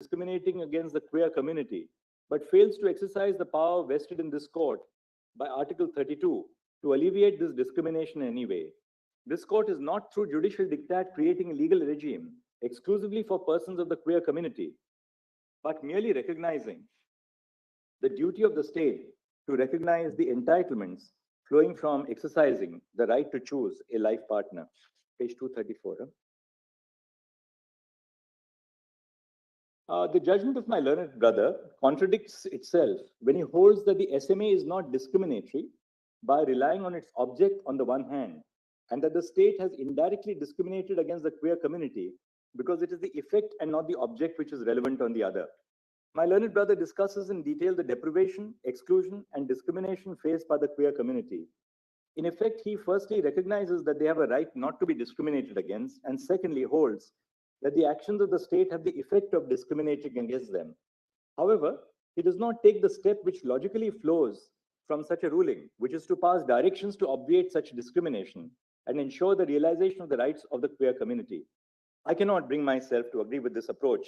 discriminating against the queer community, but fails to exercise the power vested in this court by Article 32 to alleviate this discrimination in any way. This court is not through judicial diktat creating a legal regime exclusively for persons of the queer community, but merely recognizing the duty of the state to recognize the entitlements flowing from exercising the right to choose a life partner. Page 234. The judgment of my learned brother contradicts itself when he holds that the SMA is not discriminatory by relying on its object on the one hand, and that the state has indirectly discriminated against the queer community because it is the effect and not the object which is relevant on the other. My learned brother discusses in detail the deprivation, exclusion, and discrimination faced by the queer community. In effect, he firstly recognizes that they have a right not to be discriminated against, and secondly holds that the actions of the state have the effect of discriminating against them. However, he does not take the step which logically flows from such a ruling, which is to pass directions to obviate such discrimination and ensure the realization of the rights of the queer community. I cannot bring myself to agree with this approach.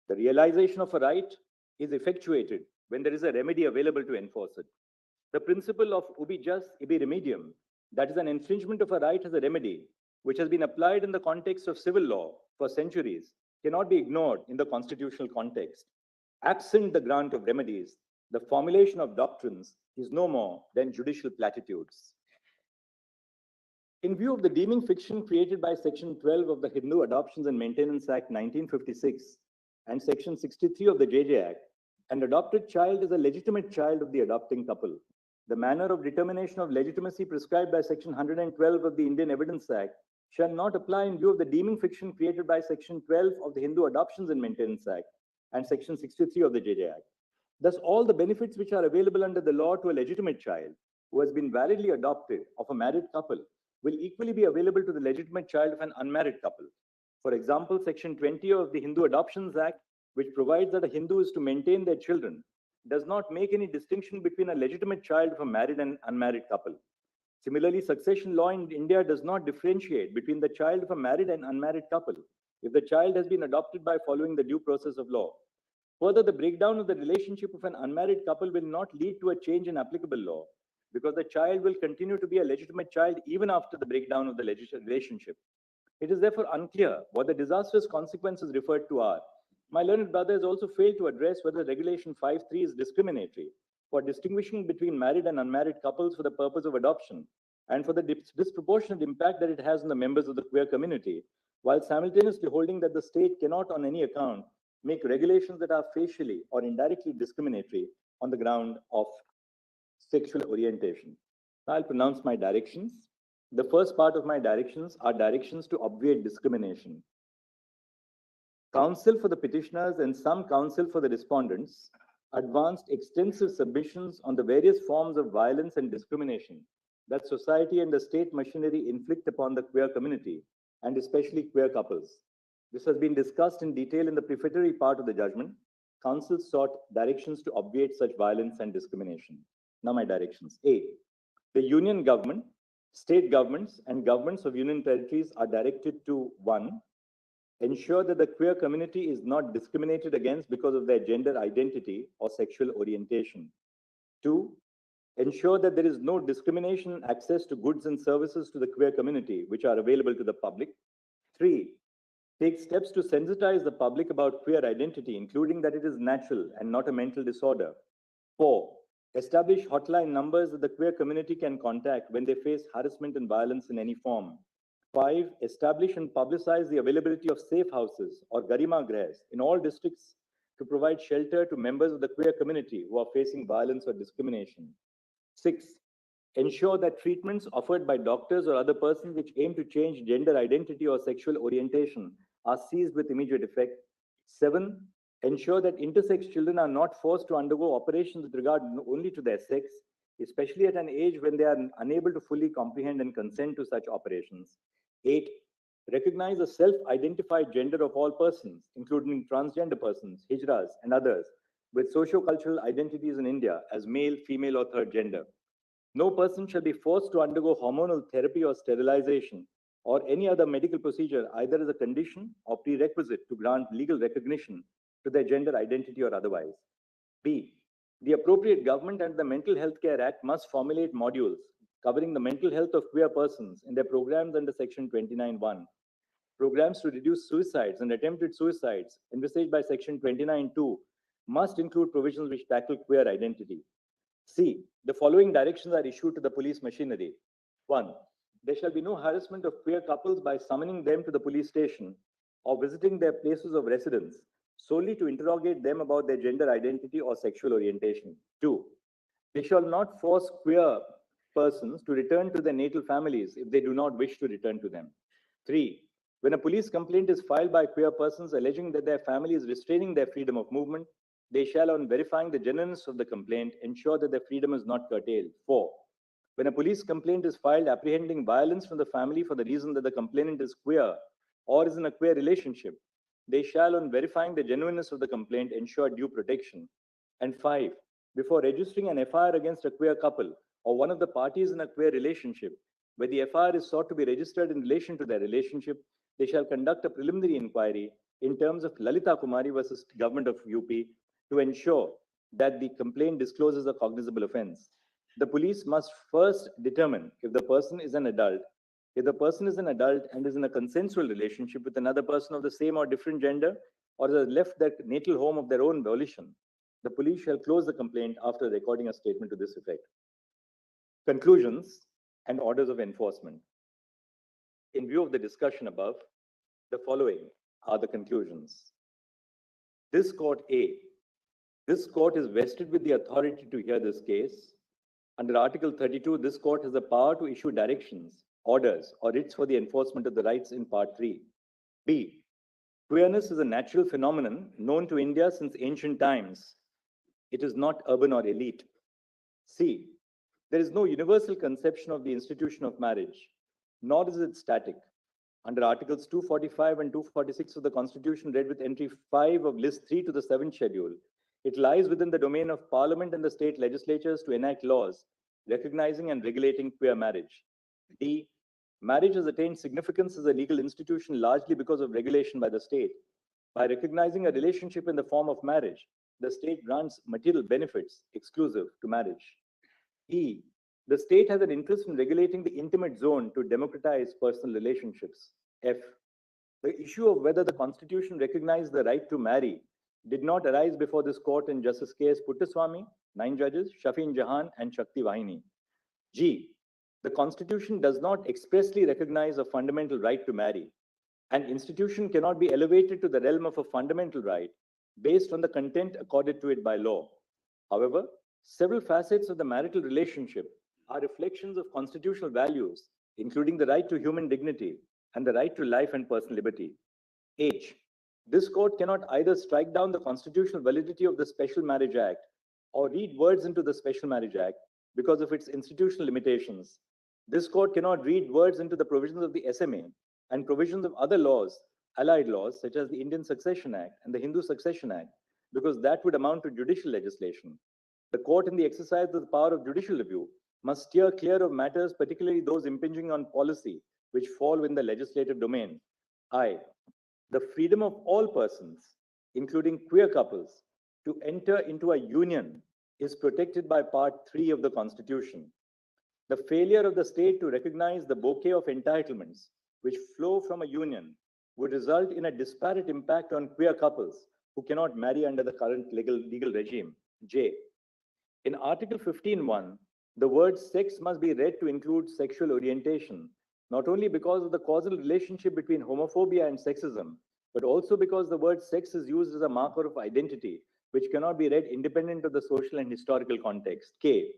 The realization of a right is effectuated when there is a remedy available to enforce it. The principle of ubi jus, ibi remedium, that is, an infringement of a right as a remedy, which has been applied in the context of civil law for centuries, cannot be ignored in the constitutional context. Absent the grant of remedies, the formulation of doctrines is no more than judicial platitudes. In view of the deeming fiction created by Section 12 of the Hindu Adoptions and Maintenance Act 1956 and Section 63 of the JJ Act, an adopted child is a legitimate child of the adopting couple. The manner of determination of legitimacy prescribed by Section 112 of the Indian Evidence Act shall not apply in view of the deeming fiction created by Section 12 of the Hindu Adoptions and Maintenance Act and Section 63 of the JJ Act. Thus, all the benefits which are available under the law to a legitimate child who has been validly adopted of a married couple will equally be available to the legitimate child of an unmarried couple. For example, Section 20 of the Hindu Adoptions Act, which provides that a Hindu is to maintain their children, does not make any distinction between a legitimate child of a married and unmarried couple. Similarly, succession law in India does not differentiate between the child of a married and unmarried couple if the child has been adopted by following the due process of law. Further, the breakdown of the relationship of an unmarried couple will not lead to a change in applicable law because the child will continue to be a legitimate child even after the breakdown of the relationship. It is therefore unclear what the disastrous consequences referred to are. My learned brother has also failed to address whether Regulation 5.3 is discriminatory for distinguishing between married and unmarried couples for the purpose of adoption and for the disproportionate impact that it has on the members of the queer community, while simultaneously holding that the state cannot on any account make regulations that are facially or indirectly discriminatory on the ground of sexual orientation. Now I'll pronounce my directions. The first part of my directions are directions to obviate discrimination. Counsel for the petitioners and some counsel for the respondents advanced extensive submissions on the various forms of violence and discrimination that society and the state machinery inflict upon the queer community, and especially queer couples. This has been discussed in detail in the prefatory part of the judgment. Counsel sought directions to obviate such violence and discrimination. Now my directions. A, the union government, state governments, and governments of union territories are directed to 1, ensure that the queer community is not discriminated against because of their gender identity or sexual orientation. 2, ensure that there is no discrimination in access to goods and services to the queer community which are available to the public. 3, take steps to sensitize the public about queer identity, including that it is natural and not a mental disorder. 4, establish hotline numbers that the queer community can contact when they face harassment and violence in any form. 5, establish and publicize the availability of safe houses or garima grahs in all districts to provide shelter to members of the queer community who are facing violence or discrimination. 6, ensure that treatments offered by doctors or other persons which aim to change gender identity or sexual orientation are seized with immediate effect. 7, ensure that intersex children are not forced to undergo operations with regard only to their sex, especially at an age when they are unable to fully comprehend and consent to such operations. 8, recognize the self-identified gender of all persons, including transgender persons, hijras, and others, with socio-cultural identities in India as male, female, or third gender. No person shall be forced to undergo hormonal therapy or sterilization or any other medical procedure, either as a condition or prerequisite to grant legal recognition to their gender identity or otherwise. B. The appropriate government and the Mental Health Care Act must formulate modules covering the mental health of queer persons in their programs under Section 29(1). Programs to reduce suicides and attempted suicides envisaged by Section 29(2) must include provisions which tackle queer identity. C. The following directions are issued to the police machinery. 1. There shall be no harassment of queer couples by summoning them to the police station or visiting their places of residence solely to interrogate them about their gender identity or sexual orientation. 2. They shall not force queer persons to return to their natal families if they do not wish to return to them. 3. When a police complaint is filed by queer persons alleging that their family is restraining their freedom of movement, they shall, on verifying the genuineness of the complaint, ensure that their freedom is not curtailed. 4. When a police complaint is filed apprehending violence from the family for the reason that the complainant is queer or is in a queer relationship, they shall, on verifying the genuineness of the complaint, ensure due protection. And 5. Before registering an FIR against a queer couple or one of the parties in a queer relationship, where the FIR is sought to be registered in relation to their relationship, they shall conduct a preliminary inquiry in terms of Lalita Kumari versus Government of UP to ensure that the complaint discloses a cognizable offense. The police must first determine if the person is an adult. If the person is an adult and is in a consensual relationship with another person of the same or different gender, or has left their natal home of their own volition, the police shall close the complaint after recording a statement to this effect. Conclusions and orders of enforcement. In view of the discussion above, the following are the conclusions. This court is vested with the authority to hear this case. Under Article 32, this court has the power to issue directions, orders, or writs for the enforcement of the rights in Part 3. B. Queerness is a natural phenomenon known to India since ancient times. It is not urban or elite. C. There is no universal conception of the institution of marriage, nor is it static. Under Articles 245 and 246 of the Constitution, read with entry 5 of List 3 to the 7th schedule, it lies within the domain of Parliament and the state legislatures to enact laws recognizing and regulating queer marriage. D. Marriage has attained significance as a legal institution largely because of regulation by the state. By recognizing a relationship in the form of marriage, the state grants material benefits exclusive to marriage. E. The state has an interest in regulating the intimate zone to democratize personal relationships. F. The issue of whether the Constitution recognized the right to marry did not arise before this court in Justice K.S. Puttaswamy, 9 judges, Shafin Jahan, and Shakti Vahini. G. The Constitution does not expressly recognize a fundamental right to marry. An institution cannot be elevated to the realm of a fundamental right based on the content accorded to it by law. However, several facets of the marital relationship are reflections of constitutional values, including the right to human dignity and the right to life and personal liberty. H. This court cannot either strike down the constitutional validity of the Special Marriage Act or read words into the Special Marriage Act because of its institutional limitations. This court cannot read words into the provisions of the SMA and provisions of other laws, allied laws, such as the Indian Succession Act and the Hindu Succession Act, because that would amount to judicial legislation. The court, in the exercise of the power of judicial review, must steer clear of matters, particularly those impinging on policy, which fall within the legislative domain. I. The freedom of all persons, including queer couples, to enter into a union is protected by Part 3 of the Constitution. The failure of the state to recognize the bouquet of entitlements which flow from a union would result in a disparate impact on queer couples who cannot marry under the current legal regime. J. In Article 15(1), the word sex must be read to include sexual orientation, not only because of the causal relationship between homophobia and sexism, but also because the word sex is used as a marker of identity, which cannot be read independent of the social and historical context. K.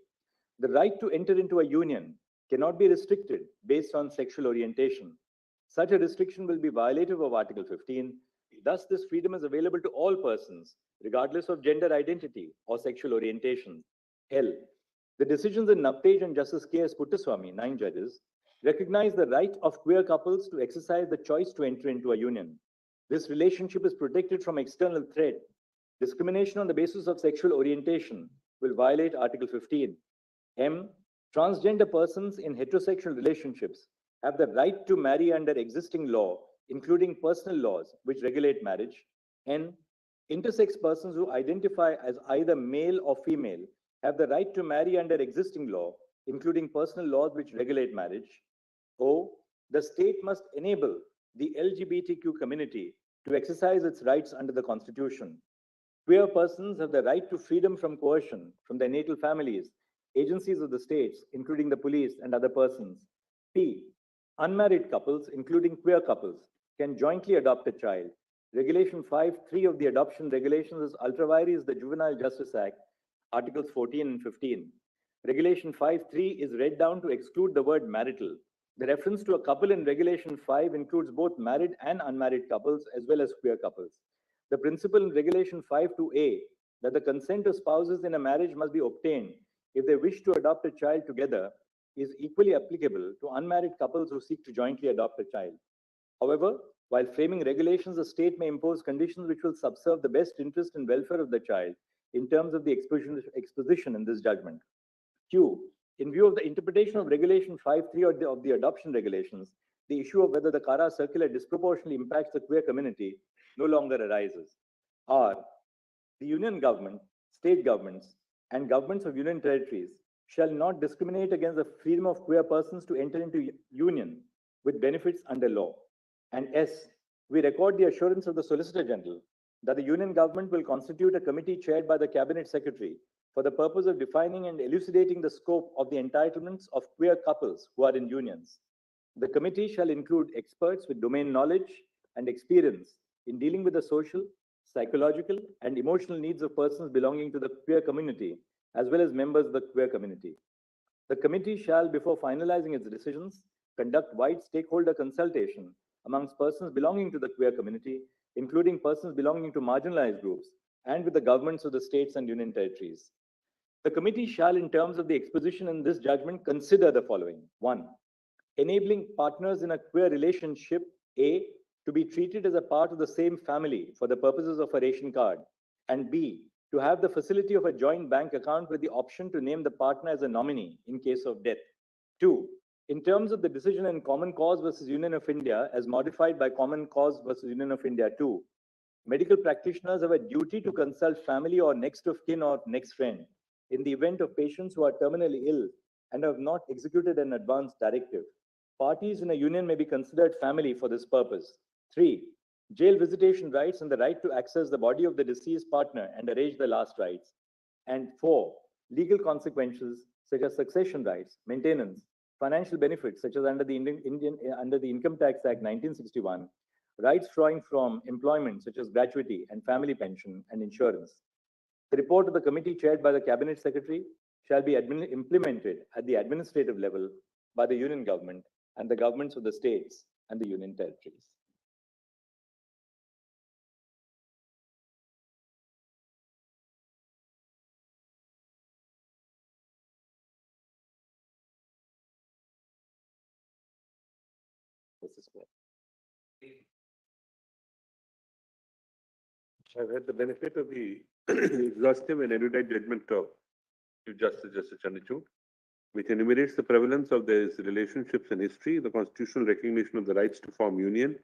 The right to enter into a union cannot be restricted based on sexual orientation. Such a restriction will be violative of Article 15. Thus, this freedom is available to all persons, regardless of gender identity or sexual orientation. L. The decisions in Navtej and Justice K.S. Puttaswamy, 9 judges, recognize the right of queer couples to exercise the choice to enter into a union. This relationship is protected from external threat. Discrimination on the basis of sexual orientation will violate Article 15. M. Transgender persons in heterosexual relationships have the right to marry under existing law, including personal laws which regulate marriage. N. Intersex persons who identify as either male or female have the right to marry under existing law, including personal laws which regulate marriage. O, the state must enable the LGBTQ community to exercise its rights under the Constitution. Queer persons have the right to freedom from coercion from their natal families, agencies of the states, including the police and other persons. P, unmarried couples, including queer couples, can jointly adopt a child. Regulation 5.3 of the adoption regulations is ultra vires the Juvenile Justice Act, Articles 14 and 15. Regulation 5.3 is read down to exclude the word marital. The reference to a couple in Regulation 5 includes both married and unmarried couples as well as queer couples. The principle in Regulation 5.2a that the consent of spouses in a marriage must be obtained if they wish to adopt a child together is equally applicable to unmarried couples who seek to jointly adopt a child. However, while framing regulations, the state may impose conditions which will subserve the best interest and welfare of the child in terms of the exposition in this judgment. Q, in view of the interpretation of Regulation 5.3 of the adoption regulations, the issue of whether the Kara circular disproportionately impacts the queer community no longer arises. R, the union government, state governments, and governments of union territories shall not discriminate against the freedom of queer persons to enter into union with benefits under law. And S, we record the assurance of the Solicitor General that the union government will constitute a committee chaired by the Cabinet Secretary for the purpose of defining and elucidating the scope of the entitlements of queer couples who are in unions. The committee shall include experts with domain knowledge and experience in dealing with the social, psychological, and emotional needs of persons belonging to the queer community, as well as members of the queer community. The committee shall, before finalizing its decisions, conduct wide stakeholder consultation amongst persons belonging to the queer community, including persons belonging to marginalized groups, and with the governments of the states and union territories. The committee shall, in terms of the exposition in this judgment, consider the following. 1. Enabling partners in a queer relationship, A, to be treated as a part of the same family for the purposes of a ration card, and B, to have the facility of a joint bank account with the option to name the partner as a nominee in case of death. 2. In terms of the decision in Common Cause versus Union of India, as modified by Common Cause versus Union of India 2, medical practitioners have a duty to consult family or next of kin or next friend in the event of patients who are terminally ill and have not executed an advance directive. Parties in a union may be considered family for this purpose. 3. Jail visitation rights and the right to access the body of the deceased partner and arrange the last rites. And 4. Legal consequences such as succession rights, maintenance, financial benefits such as under the Income Tax Act 1961, rights flowing from employment such as gratuity and family pension and insurance. The report of the committee chaired by the Cabinet Secretary shall be implemented at the administrative level by the union government and the governments of the states and the union territories. This is great. I've had the benefit of the exhaustive and erudite judgment of Chief Justice Chandrachud, which enumerates the prevalence of these relationships in history, the constitutional recognition of the rights to form union,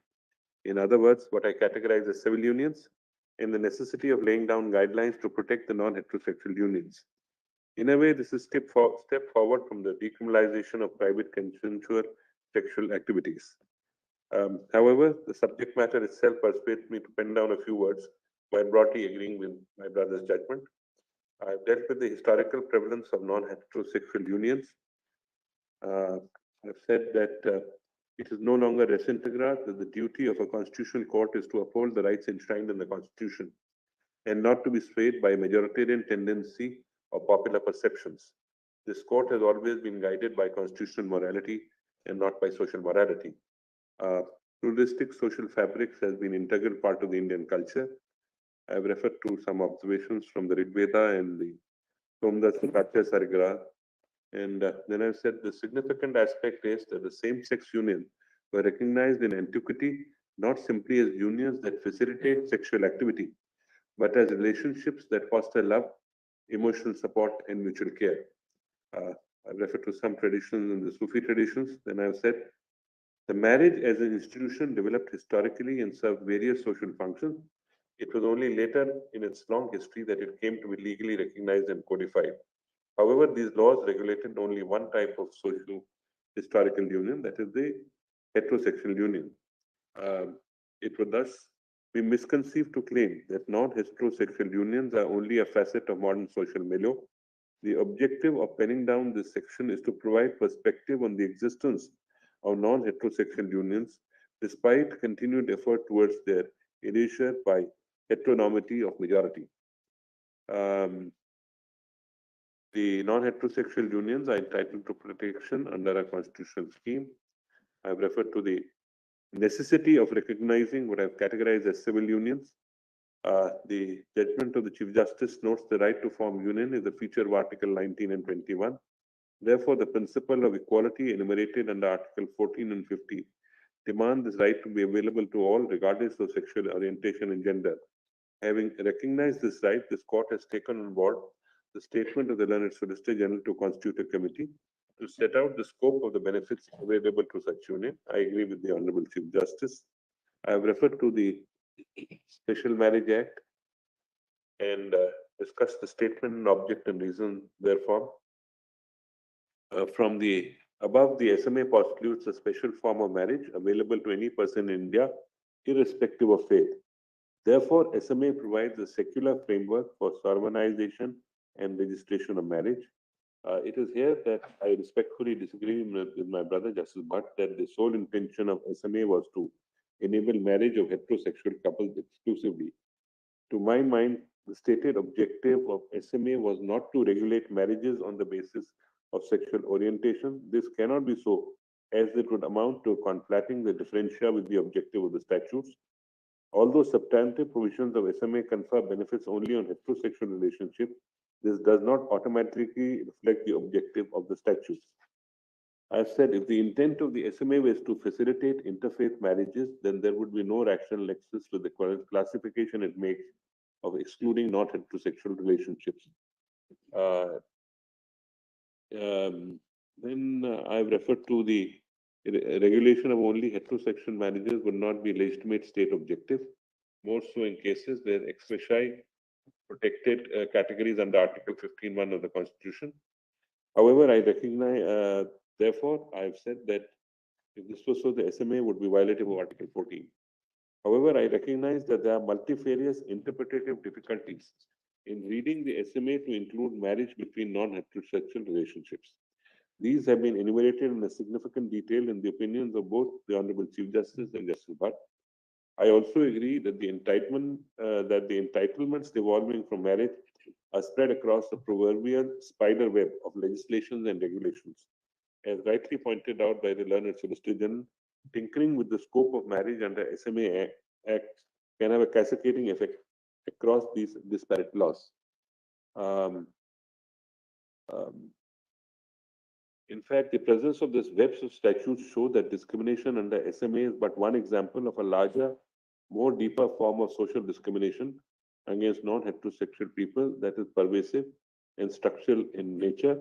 in other words, what I categorize as civil unions, and the necessity of laying down guidelines to protect the non-heterosexual unions. In a way, this is a step forward from the decriminalization of private consensual sexual activities. However, the subject matter itself persuades me to pen down a few words while broadly agreeing with my brother's judgment. I've dealt with the historical prevalence of non-heterosexual unions. I've said that it is no longer res integra, that the duty of a constitutional court is to uphold the rights enshrined in the Constitution and not to be swayed by a majoritarian tendency or popular perceptions. This court has always been guided by constitutional morality and not by social morality. Pluralistic social fabrics has been an integral part of the Indian culture. I've referred to some observations from the Rig Veda and the Somdas Katya Sargra. And then I've said the significant aspect is that the same-sex union were recognized in antiquity not simply as unions that facilitate sexual activity, but as relationships that foster love, emotional support, and mutual care. I've referred to some traditions in the Sufi traditions. Then I've said the marriage as an institution developed historically and served various social functions. It was only later in its long history that it came to be legally recognized and codified. However, these laws regulated only one type of social historical union, that is the heterosexual union. Um, it would thus be misconceived to claim that non-heterosexual unions are only a facet of modern social milieu. The objective of penning down this section is to provide perspective on the existence of non-heterosexual unions despite continued effort towards their erasure by heteronormity of majority. Um, the non-heterosexual unions are entitled to protection under a constitutional scheme. I've referred to the necessity of recognizing what I've categorized as civil unions. The judgment of the Chief Justice notes the right to form union is a feature of Article 19 and 21. Therefore, the principle of equality enumerated under Article 14 and 15 demand this right to be available to all regardless of sexual orientation and gender. Having recognized this right, this court has taken on board the statement of the learned Solicitor General to constitute a committee to set out the scope of the benefits available to such union. I agree with the Honorable Chief Justice. I have referred to the Special Marriage Act and discussed the statement, object, and reason therefore. From the above, the SMA postulates a special form of marriage available to any person in India, irrespective of faith. Therefore, SMA provides a secular framework for solemnization and registration of marriage. It is here that I respectfully disagree with my brother Justice Bhatt that the sole intention of SMA was to enable marriage of heterosexual couples exclusively. To my mind, the stated objective of SMA was not to regulate marriages on the basis of sexual orientation. This cannot be so, as it would amount to conflating the differentia with the objective of the statutes. Although substantive provisions of SMA confer benefits only on heterosexual relationships, this does not automatically reflect the objective of the statutes. I've said if the intent of the SMA was to facilitate interfaith marriages, then there would be no rational nexus with the classification it makes of excluding not heterosexual relationships. Uh, then I've referred to the regulation of only heterosexual marriages would not be legitimate state objective, more so in cases where ex officio protected categories under Article 15(1) of the Constitution. However, I recognize, therefore, I've said that if this was so, the SMA would be violative of Article 14. However, I recognize that there are multifarious interpretative difficulties in reading the SMA to include marriage between non-heterosexual relationships. These have been enumerated in a significant detail in the opinions of both the Honorable Chief Justice and Justice Bhatt. I also agree that the entitlements evolving from marriage are spread across the proverbial spider web of legislations and regulations. As rightly pointed out by the learned Solicitor General, tinkering with the scope of marriage under SMA Act can have a cascading effect across these disparate laws. Um, um, in fact, the presence of this webs of statutes show that discrimination under SMA is but one example of a larger, more deeper form of social discrimination against non-heterosexual people that is pervasive and structural in nature.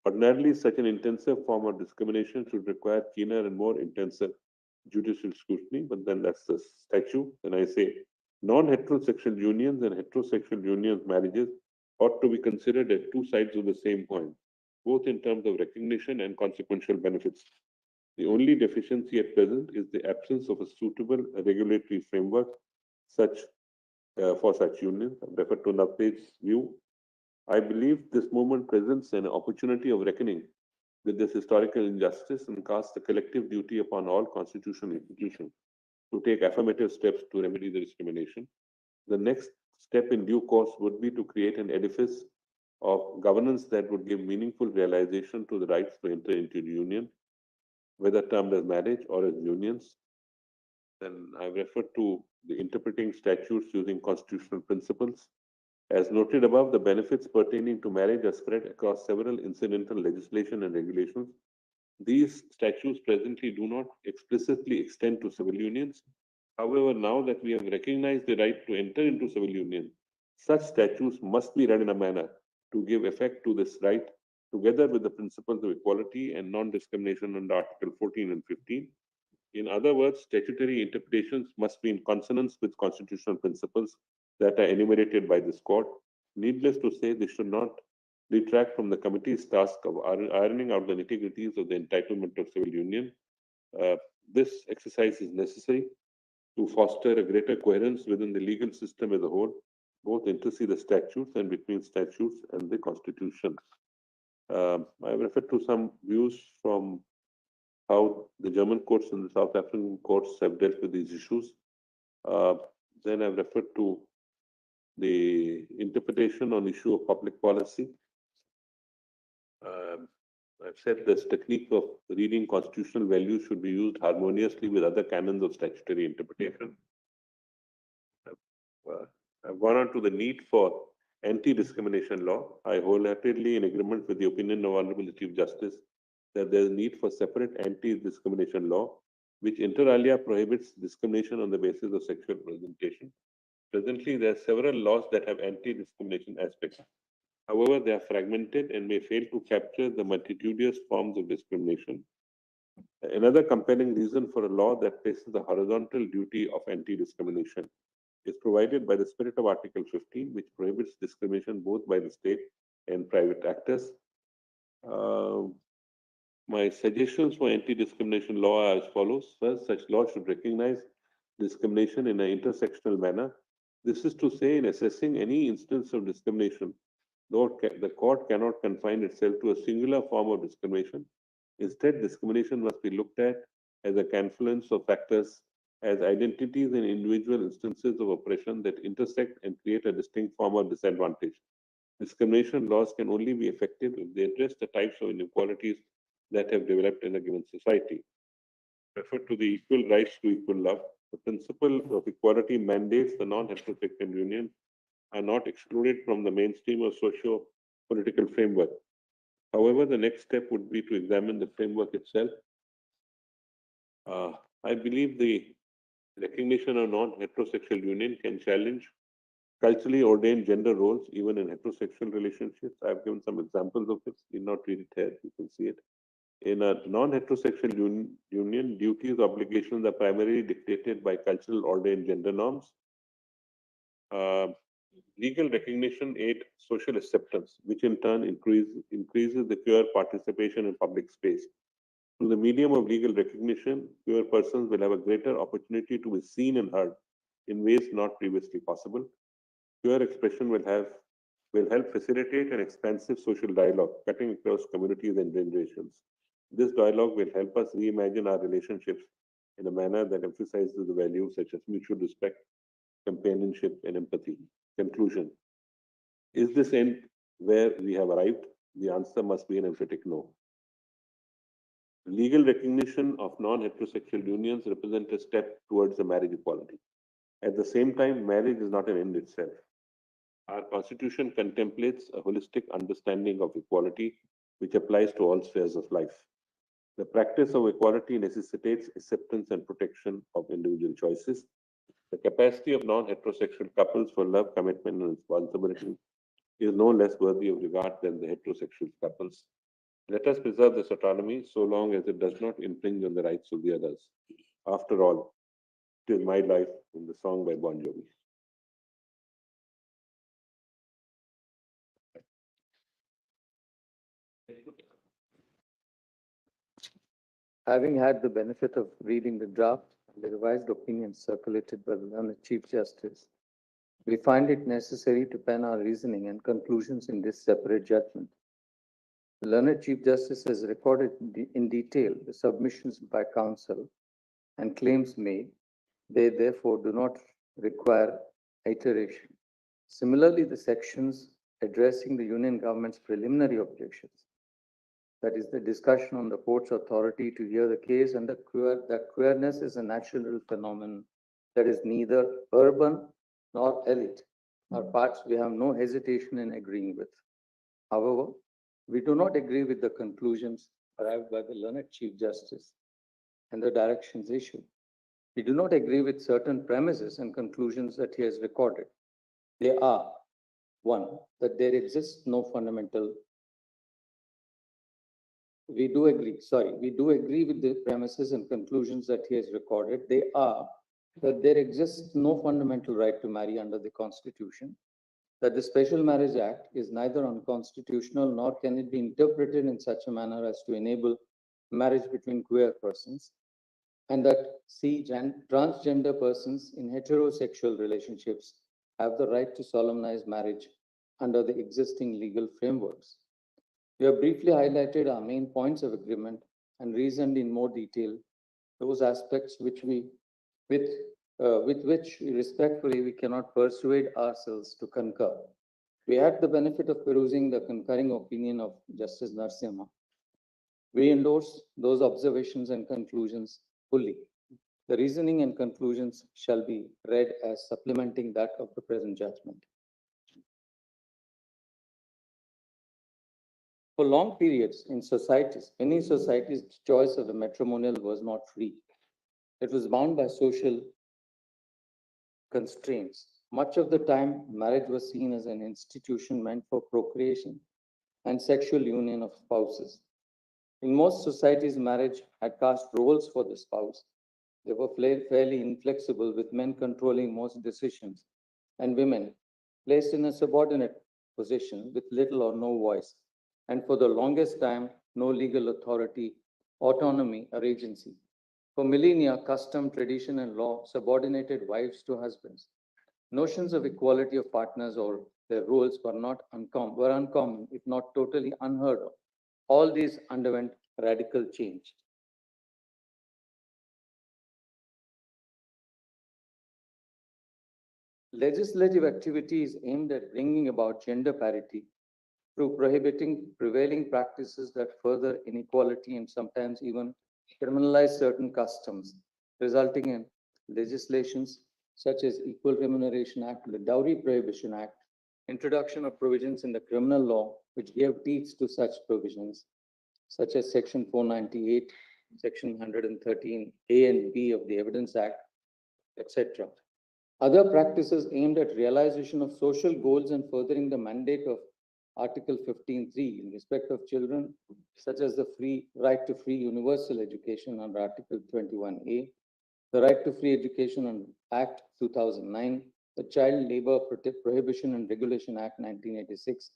Ordinarily, such an intensive form of discrimination should require keener and more intensive judicial scrutiny, but then that's the statute. Then I say non-heterosexual unions and heterosexual unions marriages ought to be considered as two sides of the same coin, both in terms of recognition and consequential benefits. The only deficiency at present is the absence of a suitable regulatory framework for such unions. I refer to Navtej's view. I believe this movement presents an opportunity of reckoning with this historical injustice and casts a collective duty upon all constitutional institutions to take affirmative steps to remedy the discrimination. The next step in due course would be to create an edifice of governance that would give meaningful realization to the rights to enter into the union, whether termed as marriage or as unions. Then I've referred to the interpreting statutes using constitutional principles. As noted above, the benefits pertaining to marriage are spread across several incidental legislation and regulations. These statutes presently do not explicitly extend to civil unions. However, now that we have recognized the right to enter into civil union, such statutes must be read in a manner to give effect to this right, together with the principles of equality and non-discrimination under Article 14 and 15. In other words, statutory interpretations must be in consonance with constitutional principles that are enumerated by this court. Needless to say, this should not detract from the committee's task of ironing out the nitty-gritties of the entitlement of civil union. Uh, this exercise is necessary to foster a greater coherence within the legal system as a whole, both intercede the statutes and between statutes and the constitution. I refer to some views from how the German courts and the South African courts have dealt with these issues. Uh, then I've referred to the interpretation on issue of public policy. I've said this technique of reading constitutional values should be used harmoniously with other canons of statutory interpretation. I've gone on to the need for anti-discrimination law. I wholeheartedly in agreement with the opinion of Honorable Chief Justice that there is need for separate anti-discrimination law, which inter alia prohibits discrimination on the basis of sexual presentation. Presently, there are several laws that have anti-discrimination aspects. However, they are fragmented and may fail to capture the multitudinous forms of discrimination. Another compelling reason for a law that places a horizontal duty of anti-discrimination is provided by the spirit of Article 15, which prohibits discrimination both by the state and private actors. My suggestions for anti-discrimination law are as follows. First, such law should recognize discrimination in an intersectional manner. This is to say, in assessing any instance of discrimination, the court cannot confine itself to a singular form of discrimination. Instead, discrimination must be looked at as a confluence of factors, as identities and individual instances of oppression that intersect and create a distinct form of disadvantage. Discrimination laws can only be effective if they address the types of inequalities that have developed in a given society. Refer to the equal rights to equal love. The principle of equality mandates the non-heterosexual union are not excluded from the mainstream of socio-political framework. However, the next step would be to examine the framework itself. I believe the recognition of non-heterosexual union can challenge culturally ordained gender roles, even in heterosexual relationships. I've given some examples of it. Need not read it here. You can see it. In a non-heterosexual union, duties, obligations are primarily dictated by cultural ordained gender norms. Legal recognition aids social acceptance, which in turn increases the queer participation in public space. Through the medium of legal recognition, queer persons will have a greater opportunity to be seen and heard in ways not previously possible. Queer expression will help facilitate an expansive social dialogue cutting across communities and generations. This dialogue will help us reimagine our relationships in a manner that emphasizes the values such as mutual respect, companionship, and empathy. Conclusion. Is this end where we have arrived? The answer must be an emphatic no. Legal recognition of non-heterosexual unions represents a step towards the marriage equality. At the same time, marriage is not an end itself. Our Constitution contemplates a holistic understanding of equality, which applies to all spheres of life. The practice of equality necessitates acceptance and protection of individual choices. The capacity of non-heterosexual couples for love, commitment, and responsibility is no less worthy of regard than the heterosexual couples. Let us preserve this autonomy so long as it does not infringe on the rights of the others. After all, it is my life in the song by Bon Jovi. Having had the benefit of reading the draft and the revised opinions circulated by the learned Chief Justice, we find it necessary to pen our reasoning and conclusions in this separate judgment. The learned Chief Justice has recorded in detail the submissions by counsel and claims made. They therefore do not require iteration. Similarly, the sections addressing the Union government's preliminary objections, that is the discussion on the court's authority to hear the case and that queerness is a natural phenomenon that is neither urban nor elite, are parts we have no hesitation in agreeing with. However, we do not agree with the conclusions arrived by the learned Chief Justice and the directions issued. We do not agree with certain premises and conclusions that he has recorded. They are, one, that there exists no fundamental we do agree, sorry, we do agree with the premises and conclusions that he has recorded. They are that there exists no fundamental right to marry under the Constitution, that the Special Marriage Act is neither unconstitutional nor can it be interpreted in such a manner as to enable marriage between queer persons, and that transgender persons in heterosexual relationships have the right to solemnize marriage under the existing legal frameworks. We have briefly highlighted our main points of agreement and reasoned in more detail those aspects with, with which respectfully we cannot persuade ourselves to concur. We had the benefit of perusing the concurring opinion of Justice Narasimha. We endorse those observations and conclusions fully. The reasoning and conclusions shall be read as supplementing that of the present judgment. For long periods in societies, many societies, the choice of the matrimonial was not free. It was bound by social constraints. Much of the time, marriage was seen as an institution meant for procreation and sexual union of spouses. In most societies, marriage had cast roles for the spouse. They were fairly inflexible, with men controlling most decisions and women placed in a subordinate position with little or no voice, and for the longest time, no legal authority, autonomy, or agency. For millennia, custom, tradition, and law subordinated wives to husbands. Notions of equality of partners or their roles were uncommon, if not totally unheard of. All these underwent radical change. Legislative activity is aimed at bringing about gender parity through prohibiting prevailing practices that further inequality and sometimes even criminalize certain customs, resulting in legislations such as Equal Remuneration Act, the Dowry Prohibition Act, introduction of provisions in the criminal law which gave teeth to such provisions, such as Section 498, Section 113 A and B of the Evidence Act, etc. Other practices aimed at realization of social goals and furthering the mandate of Article 15.3 in respect of children, such as the right to free universal education under Article 21A, the Right to Free Education under Act 2009, the Child Labor Prohibition and Regulation Act 1986,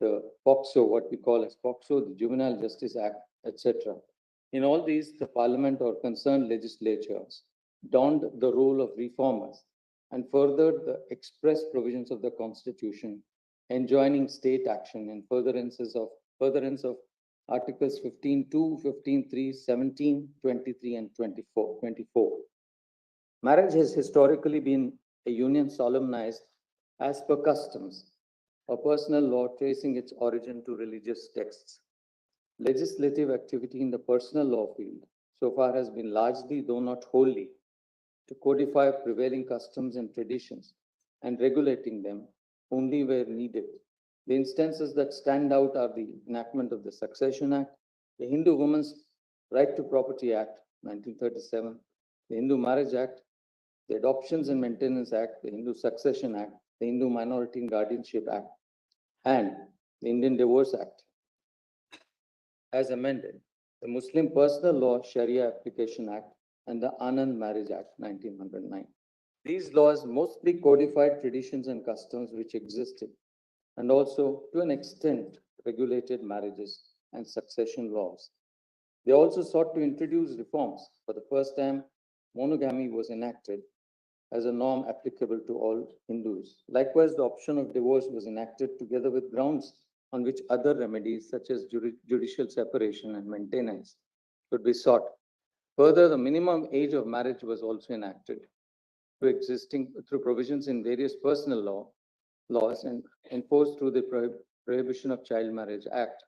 the POXO, what we call as POXO, the Juvenile Justice Act, etc. In all these, the Parliament or concerned legislatures donned the role of reformers and furthered the express provisions of the Constitution, enjoining state action in furtherance of Articles 15.2, 15.3, 17, 23, and 24. Marriage has historically been a union solemnized as per customs, a personal law tracing its origin to religious texts. Legislative activity in the personal law field so far has been largely, though not wholly, to codify prevailing customs and traditions and regulating them only where needed. The instances that stand out are the enactment of the Succession Act, the Hindu Women's Right to Property Act, 1937, the Hindu Marriage Act, the Adoptions and Maintenance Act, the Hindu Succession Act, the Hindu Minority and Guardianship Act, and the Indian Divorce Act. As amended, the Muslim Personal Law Sharia Application Act and the Anand Marriage Act, 1909. These laws mostly codified traditions and customs which existed, and also, to an extent, regulated marriages and succession laws. They also sought to introduce reforms. For the first time, monogamy was enacted as a norm applicable to all Hindus. Likewise, the option of divorce was enacted together with grounds on which other remedies, such as judicial separation and maintenance, could be sought. Further, the minimum age of marriage was also enacted through provisions in various personal laws and enforced through the Prohibition of Child Marriage Act.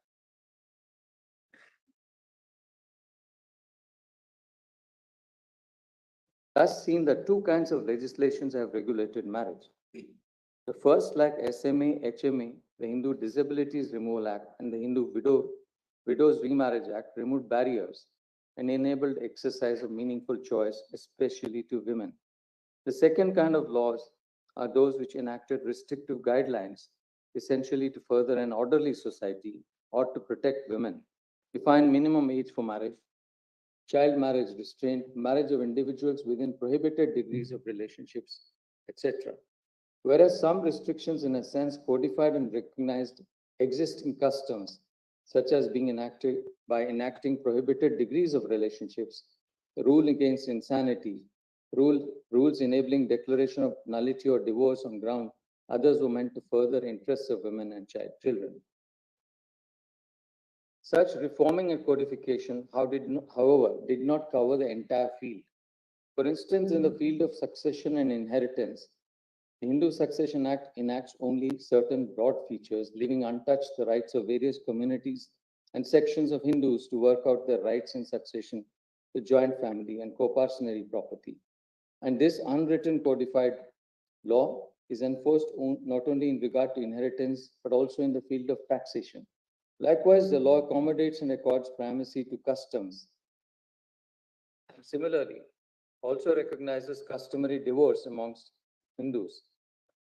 Thus seen that two kinds of legislations have regulated marriage. The first, like SMA, HMA, the Hindu Disabilities Removal Act, and the Hindu Widows Remarriage Act, removed barriers and enabled exercise of meaningful choice, especially to women. The second kind of laws are those which enacted restrictive guidelines, essentially to further an orderly society or to protect women. define minimum age for marriage, child marriage restraint, marriage of individuals within prohibited degrees of relationships, etc. Whereas some restrictions, in a sense, codified and recognized existing customs, such as being enacted by enacting prohibited degrees of relationships, the rule against insanity, rules enabling declaration of nullity or divorce on ground others were meant to further interests of women and children. Such reforming and codification, however, did not cover the entire field. For instance, in the field of succession and inheritance, the Hindu Succession Act enacts only certain broad features, leaving untouched the rights of various communities and sections of Hindus to work out their rights in succession to joint family and co-parcenary property. And this unwritten codified law is enforced not only in regard to inheritance, but also in the field of taxation. Likewise, the law accommodates and accords primacy to customs. Similarly, also recognizes customary divorce amongst Hindus.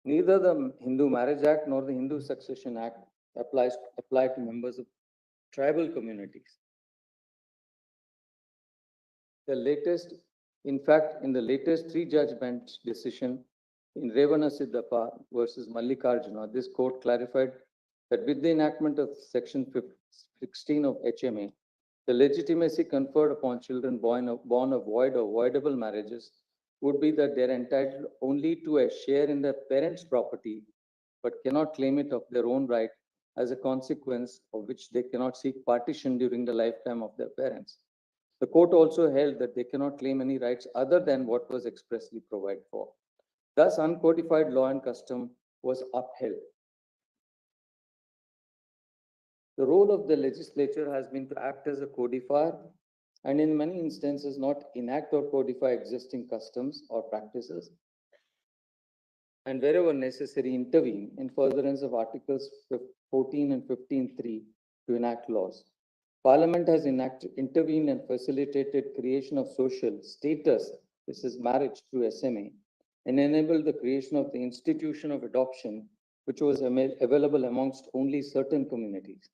Neither the Hindu Marriage Act nor the Hindu Succession Act apply to members of tribal communities. In the latest three-judge bench decision in Revana Siddhappa versus Mallikarjuna, this court clarified that with the enactment of Section 16 of HMA, the legitimacy conferred upon children born of void or voidable marriages would be that they're entitled only to a share in their parents' property, but cannot claim it of their own right, as a consequence of which they cannot seek partition during the lifetime of their parents. The court also held that they cannot claim any rights other than what was expressly provided for. Thus, uncodified law and custom was upheld. The role of the legislature has been to act as a codifier and in many instances not enact or codify existing customs or practices, and wherever necessary intervene in furtherance of Articles 14 and 15(3) to enact laws. Parliament has intervened and facilitated creation of social status, this is marriage through SMA, and enabled the creation of the institution of adoption, which was available amongst only certain communities.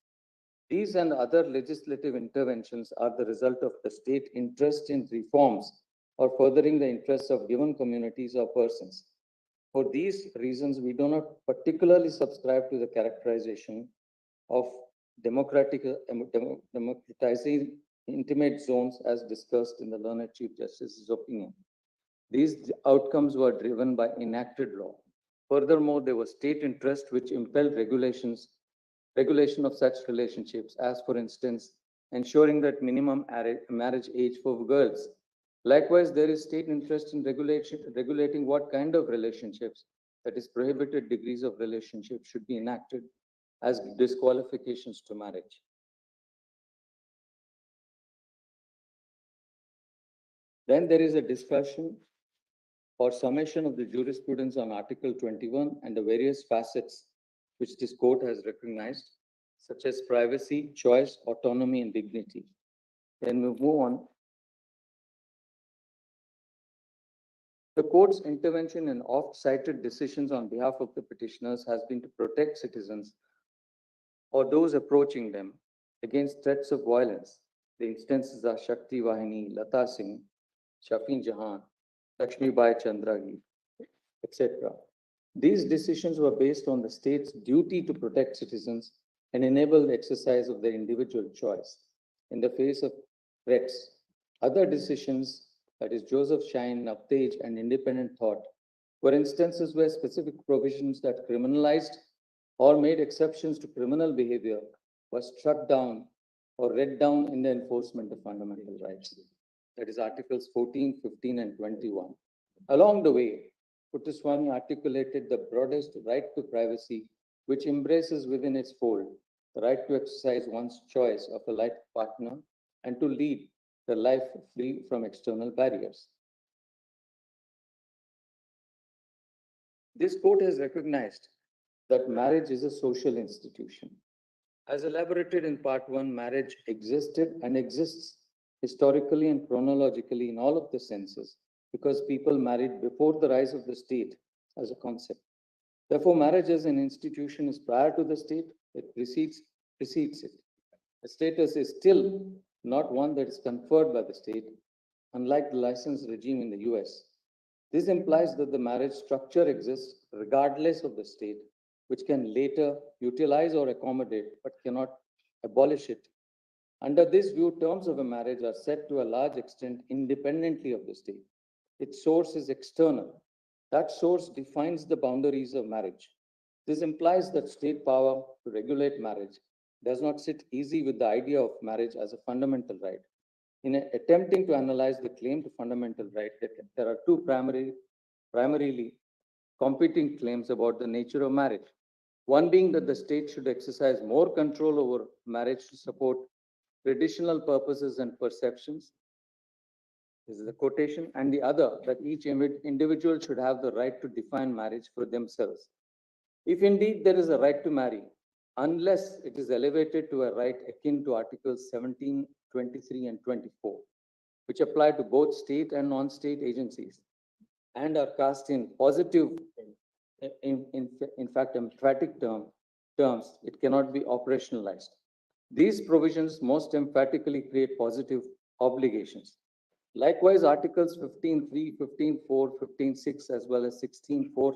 These and other legislative interventions are the result of the state interest in reforms or furthering the interests of given communities or persons. For these reasons, we do not particularly subscribe to the characterization of democratizing intimate zones as discussed in the learned Chief Justice's opinion. These outcomes were driven by enacted law. Furthermore, there was state interest which impelled regulation of such relationships, as for instance, ensuring that minimum marriage age for girls. Likewise, there is state interest in regulating what kind of relationships, that is prohibited degrees of relationship, should be enacted as disqualifications to marriage. Then there is a discussion or summation of the jurisprudence on Article 21 and the various facets which this court has recognized, such as privacy, choice, autonomy, and dignity. Then we move on. The court's intervention in oft-cited decisions on behalf of the petitioners has been to protect citizens or those approaching them against threats of violence. The instances are Shakti Vahini, Lata Singh, Shafin Jahan, Lakshmi Bai Chandragi, etc. These decisions were based on the state's duty to protect citizens and enable the exercise of their individual choice in the face of threats. Other decisions, that is Joseph Shine, Navtej, and Independent Thought, were instances where specific provisions that criminalized or made exceptions to criminal behavior were struck down or read down in the enforcement of fundamental rights. That is Articles 14, 15, and 21. Along the way, Puttaswamy articulated the broadest right to privacy, which embraces within its fold the right to exercise one's choice of a life partner and to lead the life free from external barriers. This court has recognized that marriage is a social institution. As elaborated in Part 1, marriage existed and exists historically and chronologically in all of the senses because people married before the rise of the state as a concept. Therefore, marriage as an institution is prior to the state, it precedes it. The status is still not one that is conferred by the state, unlike the license regime in the US. This implies that the marriage structure exists regardless of the state, which can later utilize or accommodate but cannot abolish it. Under this view, terms of a marriage are set to a large extent independently of the state. Its source is external. That source defines the boundaries of marriage. This implies that state power to regulate marriage does not sit easy with the idea of marriage as a fundamental right. In attempting to analyze the claim to fundamental right, there are two primarily competing claims about the nature of marriage. One being that the state should exercise more control over marriage to support traditional purposes and perceptions. This is a quotation. And the other, that each individual should have the right to define marriage for themselves. If indeed there is a right to marry, unless it is elevated to a right akin to Articles 17, 23, and 24, which apply to both state and non-state agencies, and are cast in positive, in fact, emphatic terms, it cannot be operationalized. These provisions most emphatically create positive obligations. Likewise, Articles 15.3, 15.4, 15.6, as well as 16.4,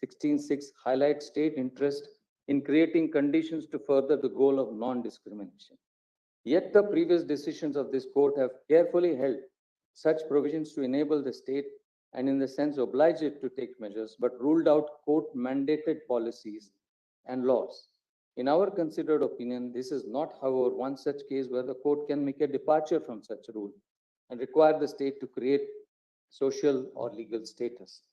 16.6 highlight state interest in creating conditions to further the goal of non-discrimination. Yet the previous decisions of this court have carefully held such provisions to enable the state and in the sense oblige it to take measures, but ruled out court-mandated policies and laws. In our considered opinion, this is not, however, one such case where the court can make a departure from such a rule and require the state to create social or legal status.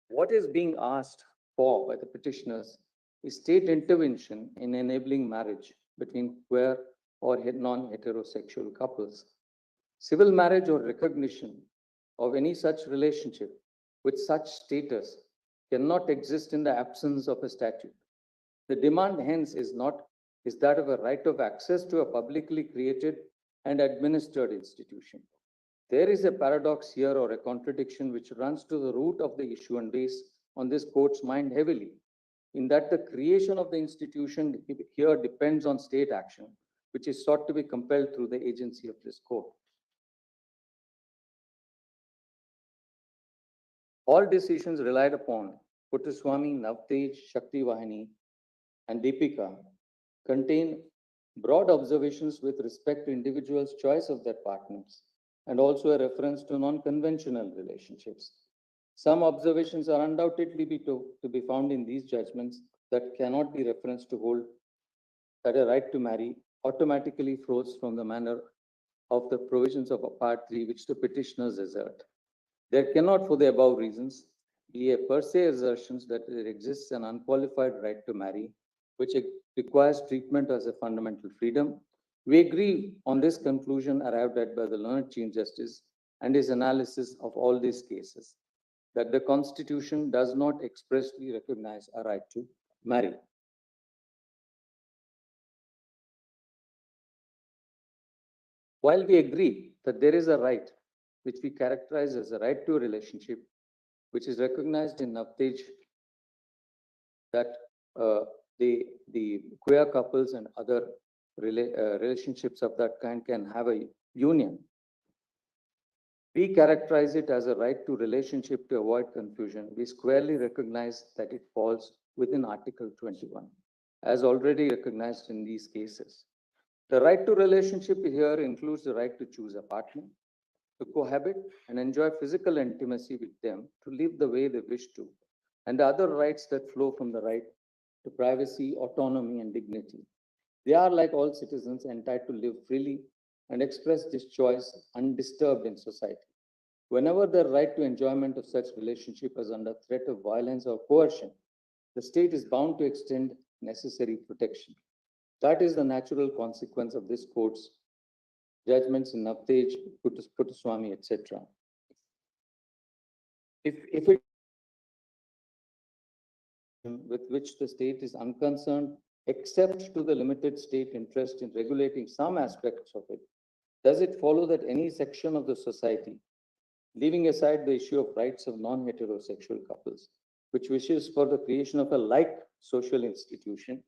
What is being asked for by the petitioners is state intervention in enabling marriage between queer or non-heterosexual couples. Civil marriage or recognition of any such relationship with such status cannot exist in the absence of a statute. The demand hence is that of a right of access to a publicly created and administered institution. There is a paradox here or a contradiction which runs to the root of the issue and weighs on this court's mind heavily, in that the creation of the institution here depends on state action, which is sought to be compelled through the agency of this court. All decisions relied upon Puttaswamy, Navtej, Shakti Vahini, and Deepika contain broad observations with respect to individuals' choice of their partners, and also a reference to non-conventional relationships. Some observations are undoubtedly to be found in these judgments that cannot be referenced to hold that a right to marry automatically flows from the manner of the provisions of Part 3 which the petitioners assert. There cannot, for the above reasons, be a per se assertions that there exists an unqualified right to marry, which requires treatment as a fundamental freedom. We agree on this conclusion arrived at by the learned Chief Justice and his analysis of all these cases, that the Constitution does not expressly recognize a right to marry. While we agree that there is a right which we characterize as a right to a relationship, which is recognized in Navtej, that the queer couples and other relationships of that kind can have a union. We characterize it as a right to relationship to avoid confusion. We squarely recognize that it falls within Article 21, as already recognized in these cases. The right to relationship here includes the right to choose a partner, to cohabit and enjoy physical intimacy with them, to live the way they wish to, and the other rights that flow from the right to privacy, autonomy, and dignity. They are, like all citizens, entitled to live freely and express this choice undisturbed in society. Whenever the right to enjoyment of such relationship is under threat of violence or coercion, the state is bound to extend necessary protection. That is the natural consequence of this court's judgments in Navtej, Puttaswamy, etc. If it with which the state is unconcerned, except to the limited state interest in regulating some aspects of it, does it follow that any section of the society, leaving aside the issue of rights of non-heterosexual couples, which wishes for the creation of a like social institution,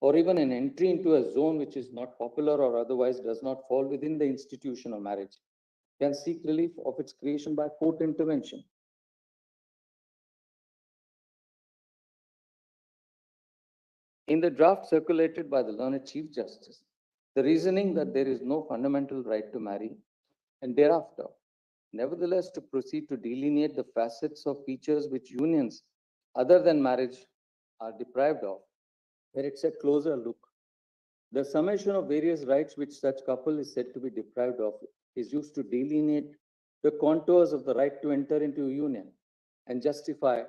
or even an entry into a zone which is not popular or otherwise does not fall within the institution of marriage, can seek relief of its creation by court intervention. In the draft circulated by the learned Chief Justice, the reasoning that there is no fundamental right to marry and thereafter, nevertheless, to proceed to delineate the facets of features which unions other than marriage are deprived of, where it's a closer look. The summation of various rights which such couple is said to be deprived of is used to delineate the contours of the right to enter into a union and justify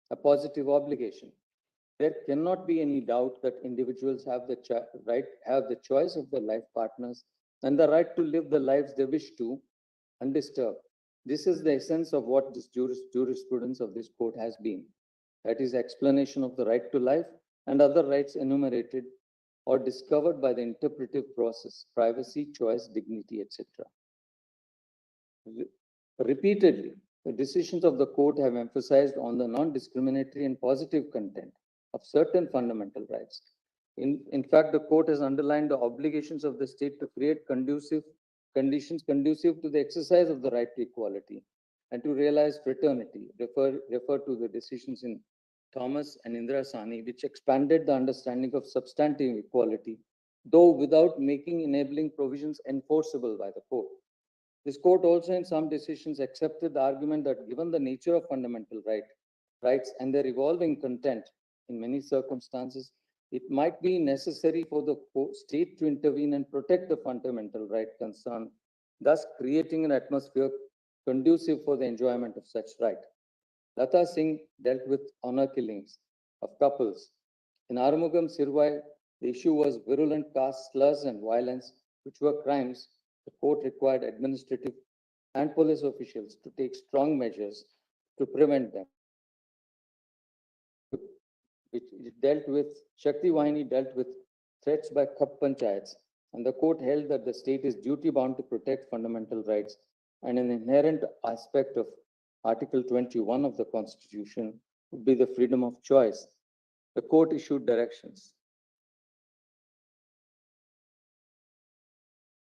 a positive obligation. There cannot be any doubt that individuals have the choice of their life partners and the right to live the lives they wish to undisturbed. This is the essence of what this jurisprudence of this court has been. That is, explanation of the right to life and other rights enumerated or discovered by the interpretive process, privacy, choice, dignity, etc. Repeatedly, the decisions of the court have emphasized on the non-discriminatory and positive content of certain fundamental rights. In fact, the court has underlined the obligations of the state to create conditions conducive to the exercise of the right to equality and to realize fraternity. Refer to the decisions in Thomas and Indira Sani, which expanded the understanding of substantive equality, though without making enabling provisions enforceable by the court. This court also in some decisions accepted the argument that given the nature of fundamental rights and their evolving content in many circumstances, it might be necessary for the state to intervene and protect the fundamental right concerned, thus creating an atmosphere conducive for the enjoyment of such right. Lata Singh dealt with honor killings of couples. In Arumugam Sirvai, the issue was virulent caste slurs and violence, which were crimes. The court required administrative and police officials to take strong measures to prevent them. Which dealt with, Shakti Vahini dealt with threats by Khap Panchayats, and the court held that the state is duty bound to protect fundamental rights, and an inherent aspect of Article 21 of the Constitution would be the freedom of choice. The court issued directions.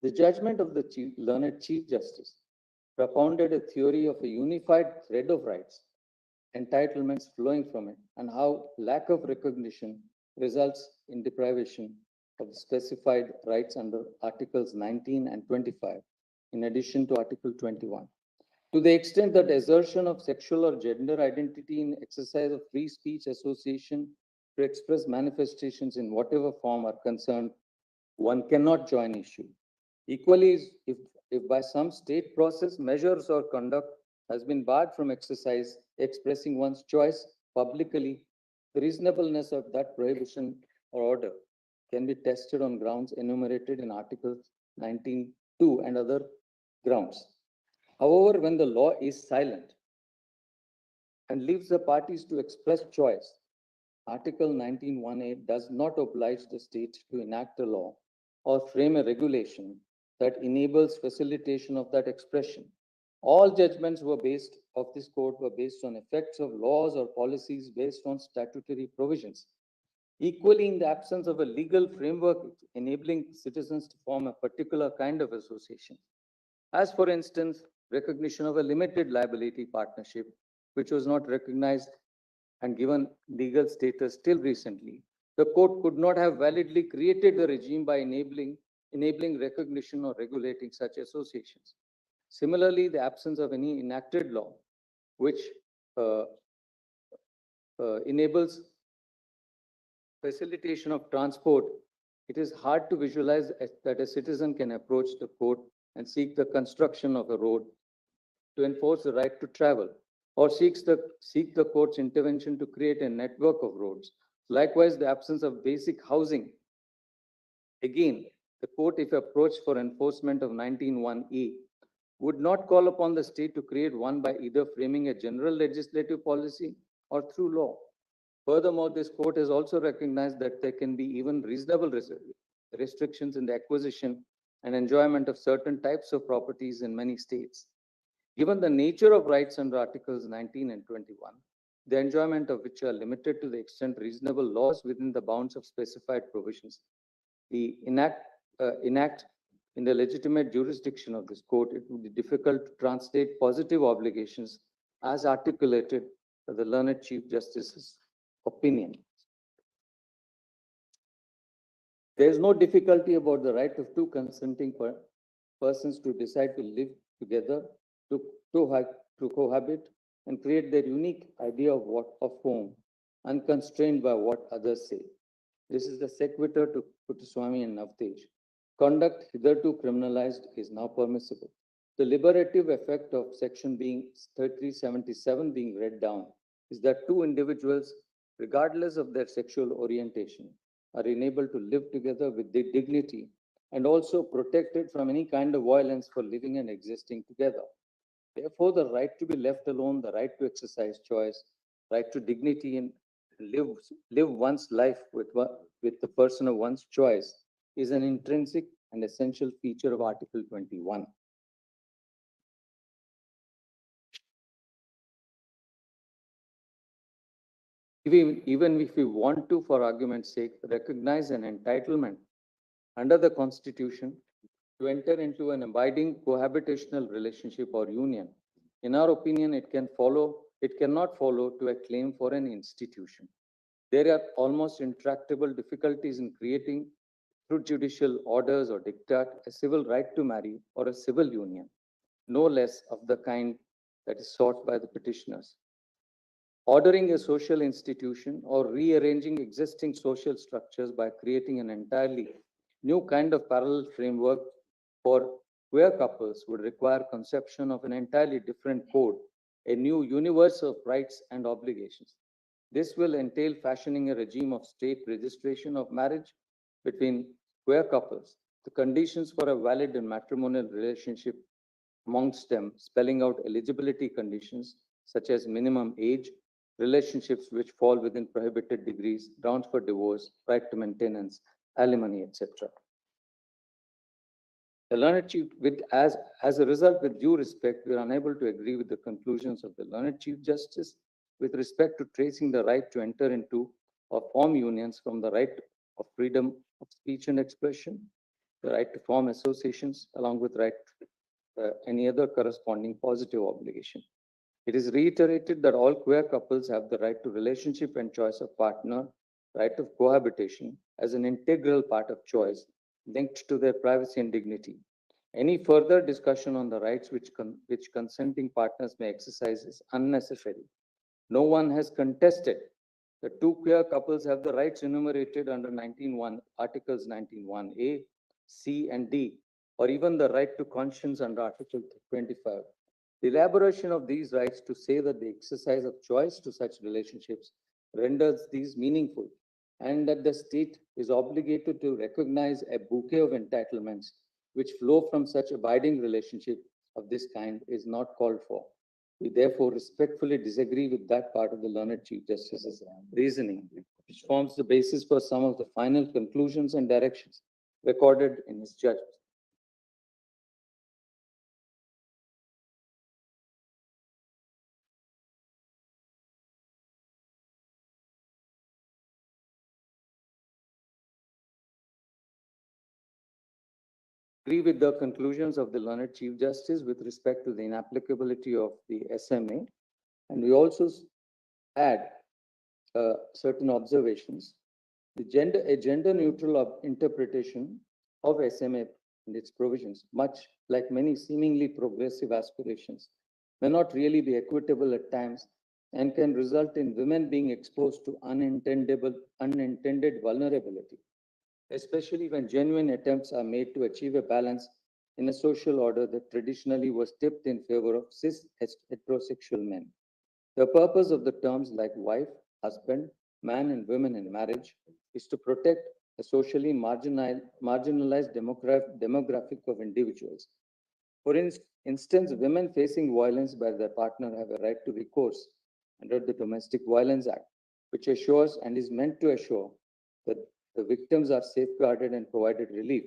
The judgment of the learned Chief Justice propounded a theory of a unified thread of rights, entitlements flowing from it, and how lack of recognition results in deprivation of the specified rights under Articles 19 and 25, in addition to Article 21. To the extent that assertion of sexual or gender identity in exercise of free speech association to express manifestations in whatever form are concerned, one cannot join issue. Equally, if by some state process, measures or conduct has been barred from expressing one's choice publicly, the reasonableness of that prohibition or order can be tested on grounds enumerated in Articles 19(2) and other grounds. However, when the law is silent and leaves the parties to express choice, Article 19(1)(a) does not oblige the state to enact a law or frame a regulation that enables facilitation of that expression. All judgments of this court were based on effects of laws or policies based on statutory provisions. Equally, in the absence of a legal framework enabling citizens to form a particular kind of association, as for instance, recognition of a limited liability partnership, which was not recognized and given legal status till recently, the court could not have validly created the regime by enabling recognition or regulating such associations. Similarly, the absence of any enacted law which enables facilitation of transport, it is hard to visualize that a citizen can approach the court and seek the construction of a road to enforce the right to travel, or seek the court's intervention to create a network of roads. Likewise, the absence of basic housing. Again, the court, if approached for enforcement of 19(1)(e), would not call upon the state to create one by either framing a general legislative policy or through law. Furthermore, this court has also recognized that there can be even reasonable restrictions in the acquisition and enjoyment of certain types of properties in many states. Given the nature of rights under Articles 19 and 21, the enjoyment of which are limited to the extent reasonable laws within the bounds of specified provisions. The enact in the legitimate jurisdiction of this court, it would be difficult to translate positive obligations as articulated by the learned Chief Justice's opinion. There is no difficulty about the right of two consenting persons to decide to live together, to, to cohabit, and create their unique idea of home, unconstrained by what others say. This is the sequitur to Puttaswamy and Navtej. Conduct hitherto criminalized is now permissible. The liberative effect of section 3377 being read down is that two individuals, regardless of their sexual orientation, are enabled to live together with dignity and also protected from any kind of violence for living and existing together. Therefore, the right to be left alone, the right to exercise choice, right to dignity and live one's life with the person of one's choice is an intrinsic and essential feature of Article 21. Even if we want to, for argument's sake, recognize an entitlement under the Constitution to enter into an abiding cohabitational relationship or union, in our opinion, it cannot follow to a claim for an institution. There are almost intractable difficulties in creating, through judicial orders or diktat, a civil right to marry or a civil union, no less of the kind that is sought by the petitioners. Ordering a social institution or rearranging existing social structures by creating an entirely new kind of parallel framework for queer couples would require conception of an entirely different code, a new universe of rights and obligations. This will entail fashioning a regime of state registration of marriage between queer couples, the conditions for a valid and matrimonial relationship amongst them, spelling out eligibility conditions such as minimum age, relationships which fall within prohibited degrees, grounds for divorce, right to maintenance, alimony, etc. The learned chief, as a result, with due respect, we are unable to agree with the conclusions of the learned Chief Justice with respect to tracing the right to enter into or form unions from the right of freedom of speech and expression, the right to form associations, along with right any other corresponding positive obligation. It is reiterated that all queer couples have the right to relationship and choice of partner, right of cohabitation as an integral part of choice linked to their privacy and dignity. Any further discussion on the rights which consenting partners may exercise is unnecessary. No one has contested that two queer couples have the rights enumerated under Articles 19(1)(a), C, and D, or even the right to conscience under Article 25. The elaboration of these rights to say that the exercise of choice to such relationships renders these meaningful, and that the state is obligated to recognize a bouquet of entitlements which flow from such abiding relationship of this kind is not called for. We therefore respectfully disagree with that part of the learned Chief Justice's reasoning, which forms the basis for some of the final conclusions and directions recorded in his judgment. Agree with the conclusions of the learned Chief Justice with respect to the inapplicability of the SMA, and we also add certain observations. A gender-neutral interpretation of SMA and its provisions, much like many seemingly progressive aspirations, may not really be equitable at times and can result in women being exposed to unintended vulnerability, especially when genuine attempts are made to achieve a balance in a social order that traditionally was tipped in favor of cis heterosexual men. The purpose of the terms like wife, husband, man, and women in marriage is to protect a socially marginalized demographic of individuals. For instance, women facing violence by their partner have a right to recourse under the Domestic Violence Act, which assures and is meant to assure that the victims are safeguarded and provided relief.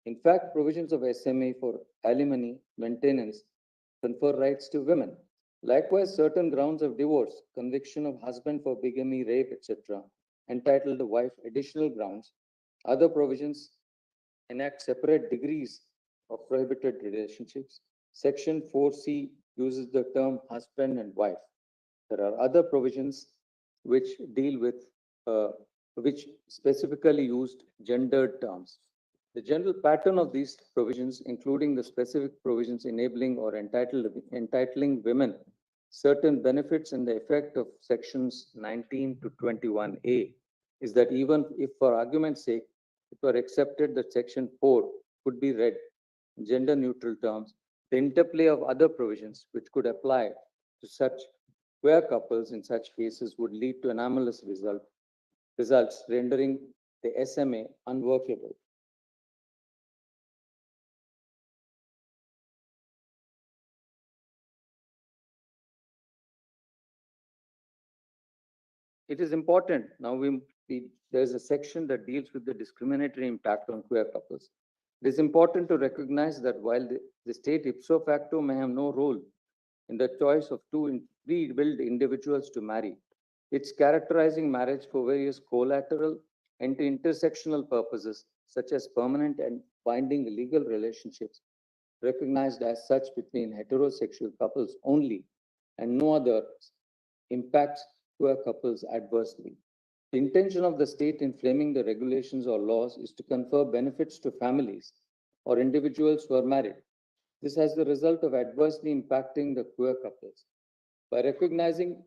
In fact, provisions of SMA for alimony maintenance confer rights to women. Likewise, certain grounds of divorce, conviction of husband for bigamy, rape, etc., entitle the wife additional grounds. Other provisions enact separate degrees of prohibited relationships. Section 4C uses the term husband and wife. There are other provisions which deal with, uh, which specifically used gendered terms. The general pattern of these provisions, including the specific provisions enabling or entitling women certain benefits and the effect of sections 19 to 21A, is that even if for argument's sake, it were accepted that section 4 could be read in gender neutral terms, the interplay of other provisions which could apply to such queer couples in such cases would lead to anomalous results, rendering the SMA unworkable. It is important. Now there's a section that deals with the discriminatory impact on queer couples. It is important to recognize that while the state ipso facto may have no role in the choice of two pre-built individuals to marry, it's characterizing marriage for various collateral and intersectional purposes, such as permanent and binding legal relationships, recognized as such between heterosexual couples only, and no other impacts queer couples adversely. The intention of the state in framing the regulations or laws is to confer benefits to families or individuals who are married. This has the result of adversely impacting the queer couples. By recognizing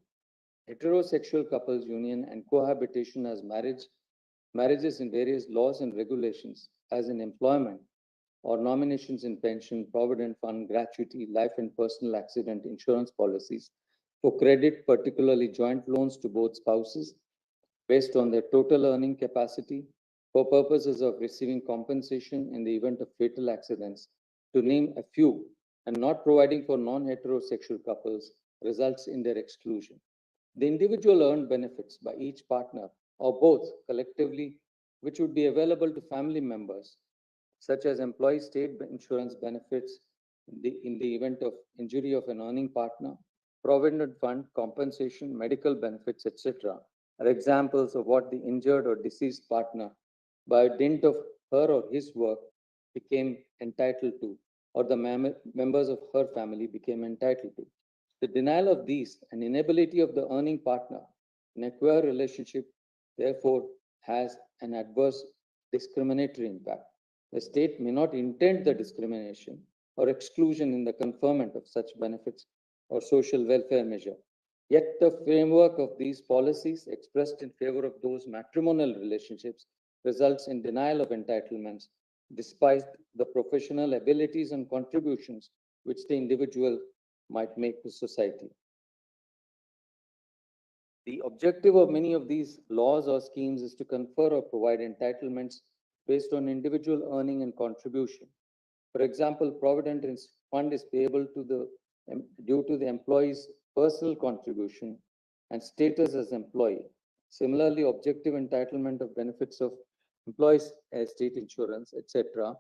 heterosexual couples union and cohabitation as marriages in various laws and regulations, as in employment or nominations in pension, provident fund, gratuity, life and personal accident insurance policies, for credit, particularly joint loans to both spouses, based on their total earning capacity, for purposes of receiving compensation in the event of fatal accidents, to name a few, and not providing for non-heterosexual couples results in their exclusion. The individual earned benefits by each partner or both collectively, which would be available to family members, such as employee state insurance benefits in the event of injury of an earning partner, provident fund, compensation, medical benefits, etc., are examples of what the injured or deceased partner, by dint of her or his work, became entitled to, or the members of her family became entitled to. The denial of these and inability of the earning partner in a queer relationship, therefore, has an adverse discriminatory impact. The state may not intend the discrimination or exclusion in the conferment of such benefits or social welfare measure. Yet the framework of these policies expressed in favor of those matrimonial relationships results in denial of entitlements despite the professional abilities and contributions which the individual might make to society. The objective of many of these laws or schemes is to confer or provide entitlements based on individual earning and contribution. For example, Provident Fund is payable due to the employee's personal contribution and status as employee. Similarly, objective entitlement of benefits of employees' state insurance, etc.,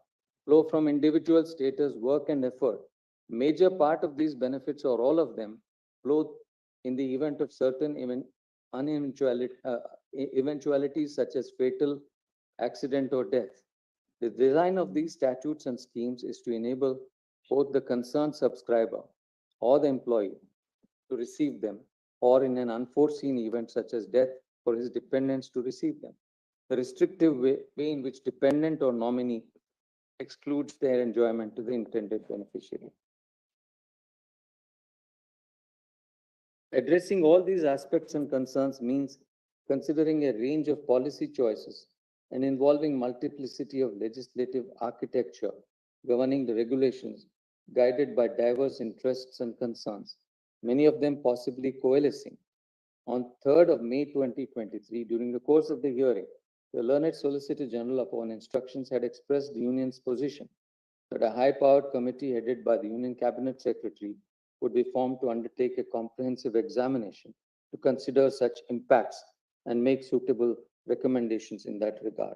flow from individual status, work, and effort. Major part of these benefits, or all of them, flow in the event of certain eventualities such as fatal accident or death. The design of these statutes and schemes is to enable both the concerned subscriber or the employee to receive them, or in an unforeseen event such as death, for his dependents to receive them. The restrictive way in which dependent or nominee excludes their enjoyment to the intended beneficiary. Addressing all these aspects and concerns means considering a range of policy choices and involving multiplicity of legislative architecture governing the regulations guided by diverse interests and concerns, many of them possibly coalescing. On 3rd of May 2023, during the course of the hearing, the learned Solicitor General, upon instructions, had expressed the Union's position that a high-powered committee headed by the Union Cabinet Secretary would be formed to undertake a comprehensive examination to consider such impacts and make suitable recommendations in that regard.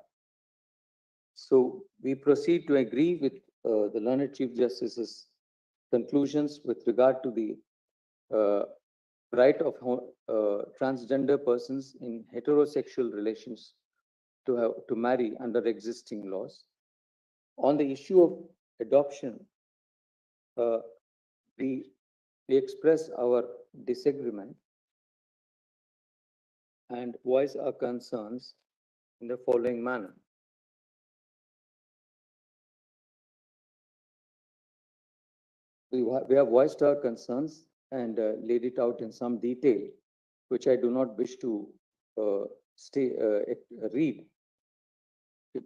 So we proceed to agree with the learned Chief Justice's conclusions with regard to the uh, right of transgender persons in heterosexual relations to marry under existing laws. On the issue of adoption, uh, we, we express our disagreement and voice our concerns in the following manner. We have voiced our concerns and laid it out in some detail, which I do not wish to uh, read.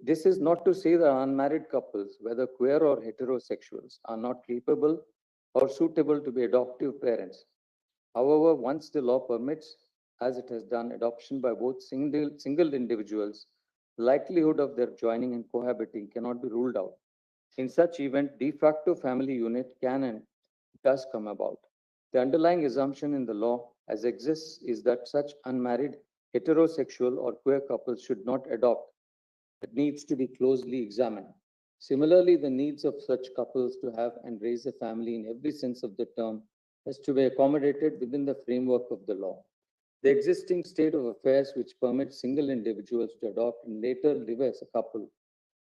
This is not to say that unmarried couples, whether queer or heterosexuals, are not capable or suitable to be adoptive parents. However, once the law permits, as it has done, adoption by both single individuals, likelihood of their joining and cohabiting cannot be ruled out. In such event, de facto family unit can and does come about. The underlying assumption in the law as exists is that such unmarried heterosexual or queer couples should not adopt. It needs to be closely examined. Similarly, the needs of such couples to have and raise a family in every sense of the term has to be accommodated within the framework of the law. The existing state of affairs which permits single individuals to adopt and later live as a couple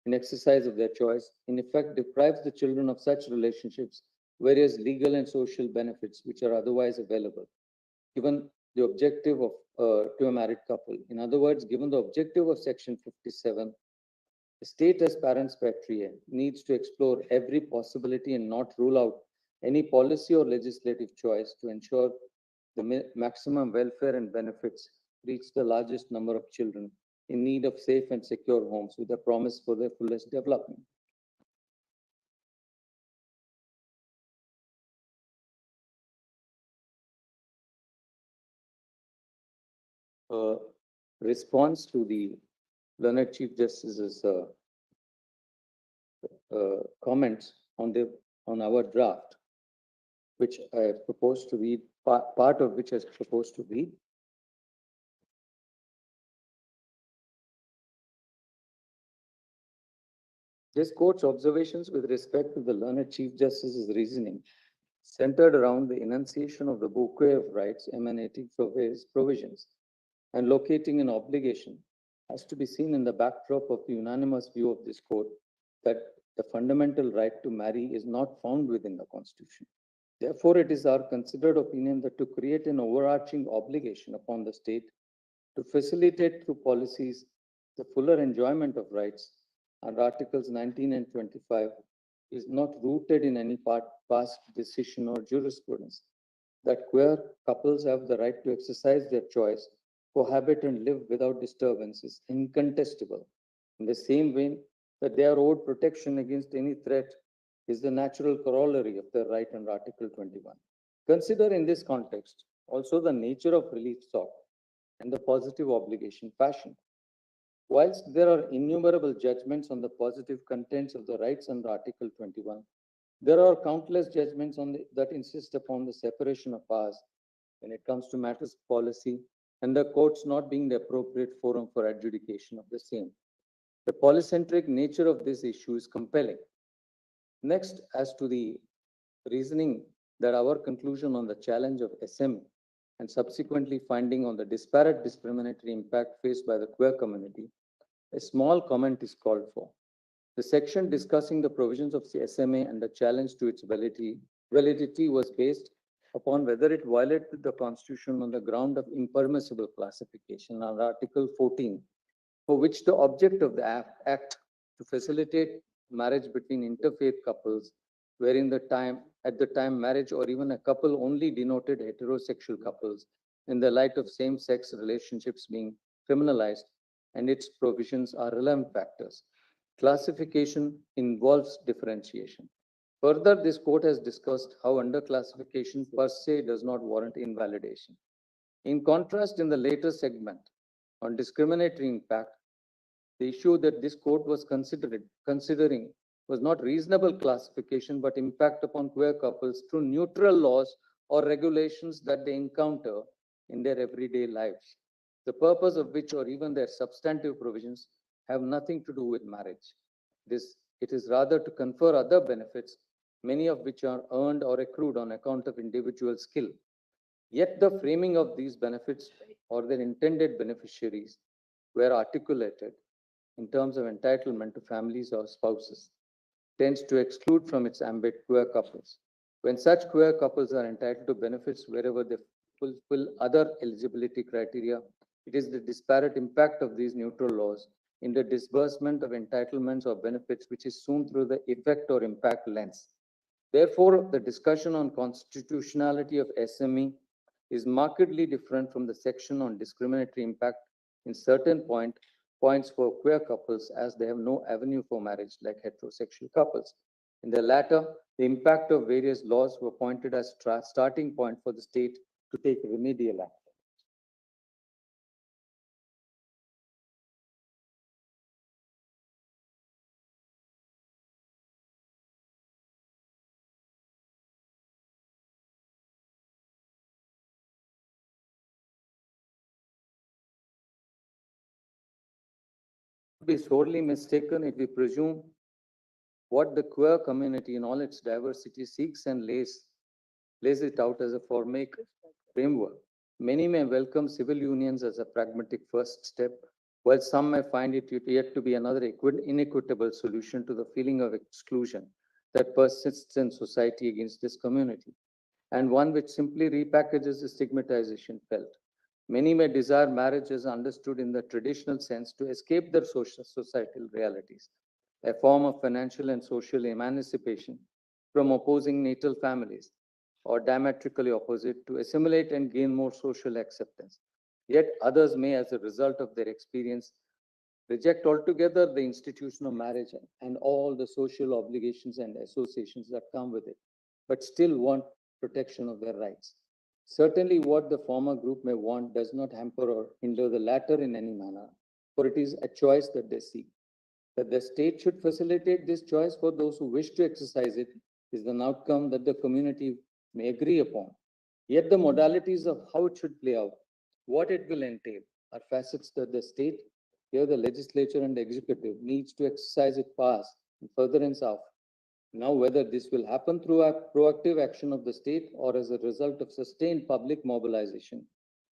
in exercise of their choice, in effect deprives the children of such relationships various legal and social benefits which are otherwise available, given the objective of to a married couple. In other words, given the objective of Section 57, the state as parents patria needs to explore every possibility and not rule out any policy or legislative choice to ensure the maximum welfare and benefits reach the largest number of children in need of safe and secure homes with a promise for their fullest development. Response to the learned Chief Justice's comments on our draft, which I propose to read, part of which I propose to read. This court's observations with respect to the learned Chief Justice's reasoning centered around the enunciation of the bouquet of rights emanating from various provisions and locating an obligation has to be seen in the backdrop of the unanimous view of this court that the fundamental right to marry is not found within the Constitution. Therefore, it is our considered opinion that to create an overarching obligation upon the state to facilitate through policies the fuller enjoyment of rights under Articles 19 and 25 is not rooted in any past decision or jurisprudence. That queer couples have the right to exercise their choice, cohabit and live without disturbance is incontestable. In the same way that they are owed protection against any threat is the natural corollary of their right under Article 21. Consider in this context also the nature of relief sought and the positive obligation fashioned. Whilst there are innumerable judgments on the positive contents of the rights under Article 21, there are countless judgments that insist upon the separation of powers when it comes to matters of policy and the courts not being the appropriate forum for adjudication of the same. The polycentric nature of this issue is compelling. Next, as to the reasoning that our conclusion on the challenge of SM and subsequently finding on the disparate discriminatory impact faced by the queer community, a small comment is called for. The section discussing the provisions of the SMA and the challenge to its validity was based upon whether it violated the Constitution on the ground of impermissible classification under Article 14, for which the object of the Act to facilitate marriage between interfaith couples, wherein at the time marriage or even a couple only denoted heterosexual couples in the light of same-sex relationships being criminalized, and its provisions are relevant factors. Classification involves differentiation. Further, this court has discussed how underclassification per se does not warrant invalidation. In contrast, in the later segment on discriminatory impact, the issue that this court was considering was not reasonable classification, but impact upon queer couples through neutral laws or regulations that they encounter in their everyday lives, the purpose of which or even their substantive provisions have nothing to do with marriage. It is rather to confer other benefits, many of which are earned or accrued on account of individual skill, Yet the framing of these benefits or their intended beneficiaries were articulated in terms of entitlement to families or spouses tends to exclude from its ambit queer couples. When such queer couples are entitled to benefits wherever they fulfill other eligibility criteria, it is the disparate impact of these neutral laws in the disbursement of entitlements or benefits which is seen through the effect or impact lens. Therefore, the discussion on constitutionality of SME is markedly different from the section on discriminatory impact in certain points for queer couples as they have no avenue for marriage like heterosexual couples. In the latter, the impact of various laws were pointed as starting point for the state to take remedial action. Be sorely mistaken if we presume what the queer community in all its diversity seeks and lays it out as a formaic framework. Many may welcome civil unions as a pragmatic first step, while some may find it yet to be another inequitable solution to the feeling of exclusion that persists in society against this community, and one which simply repackages the stigmatization felt. Many may desire marriage as understood in the traditional sense to escape their societal realities, a form of financial and social emancipation from opposing natal families, or diametrically opposite to assimilate and gain more social acceptance. Yet others may, as a result of their experience, reject altogether the institution of marriage and all the social obligations and associations that come with it, but still want protection of their rights. Certainly, what the former group may want does not hamper or hinder the latter in any manner, for it is a choice that they seek. That the state should facilitate this choice for those who wish to exercise it is an outcome that the community may agree upon. Yet the modalities of how it should play out, what it will entail, are facets that the state, here the legislature and the executive, needs to exercise its powers in furtherance of. Now, whether this will happen through a proactive action of the state or as a result of sustained public mobilization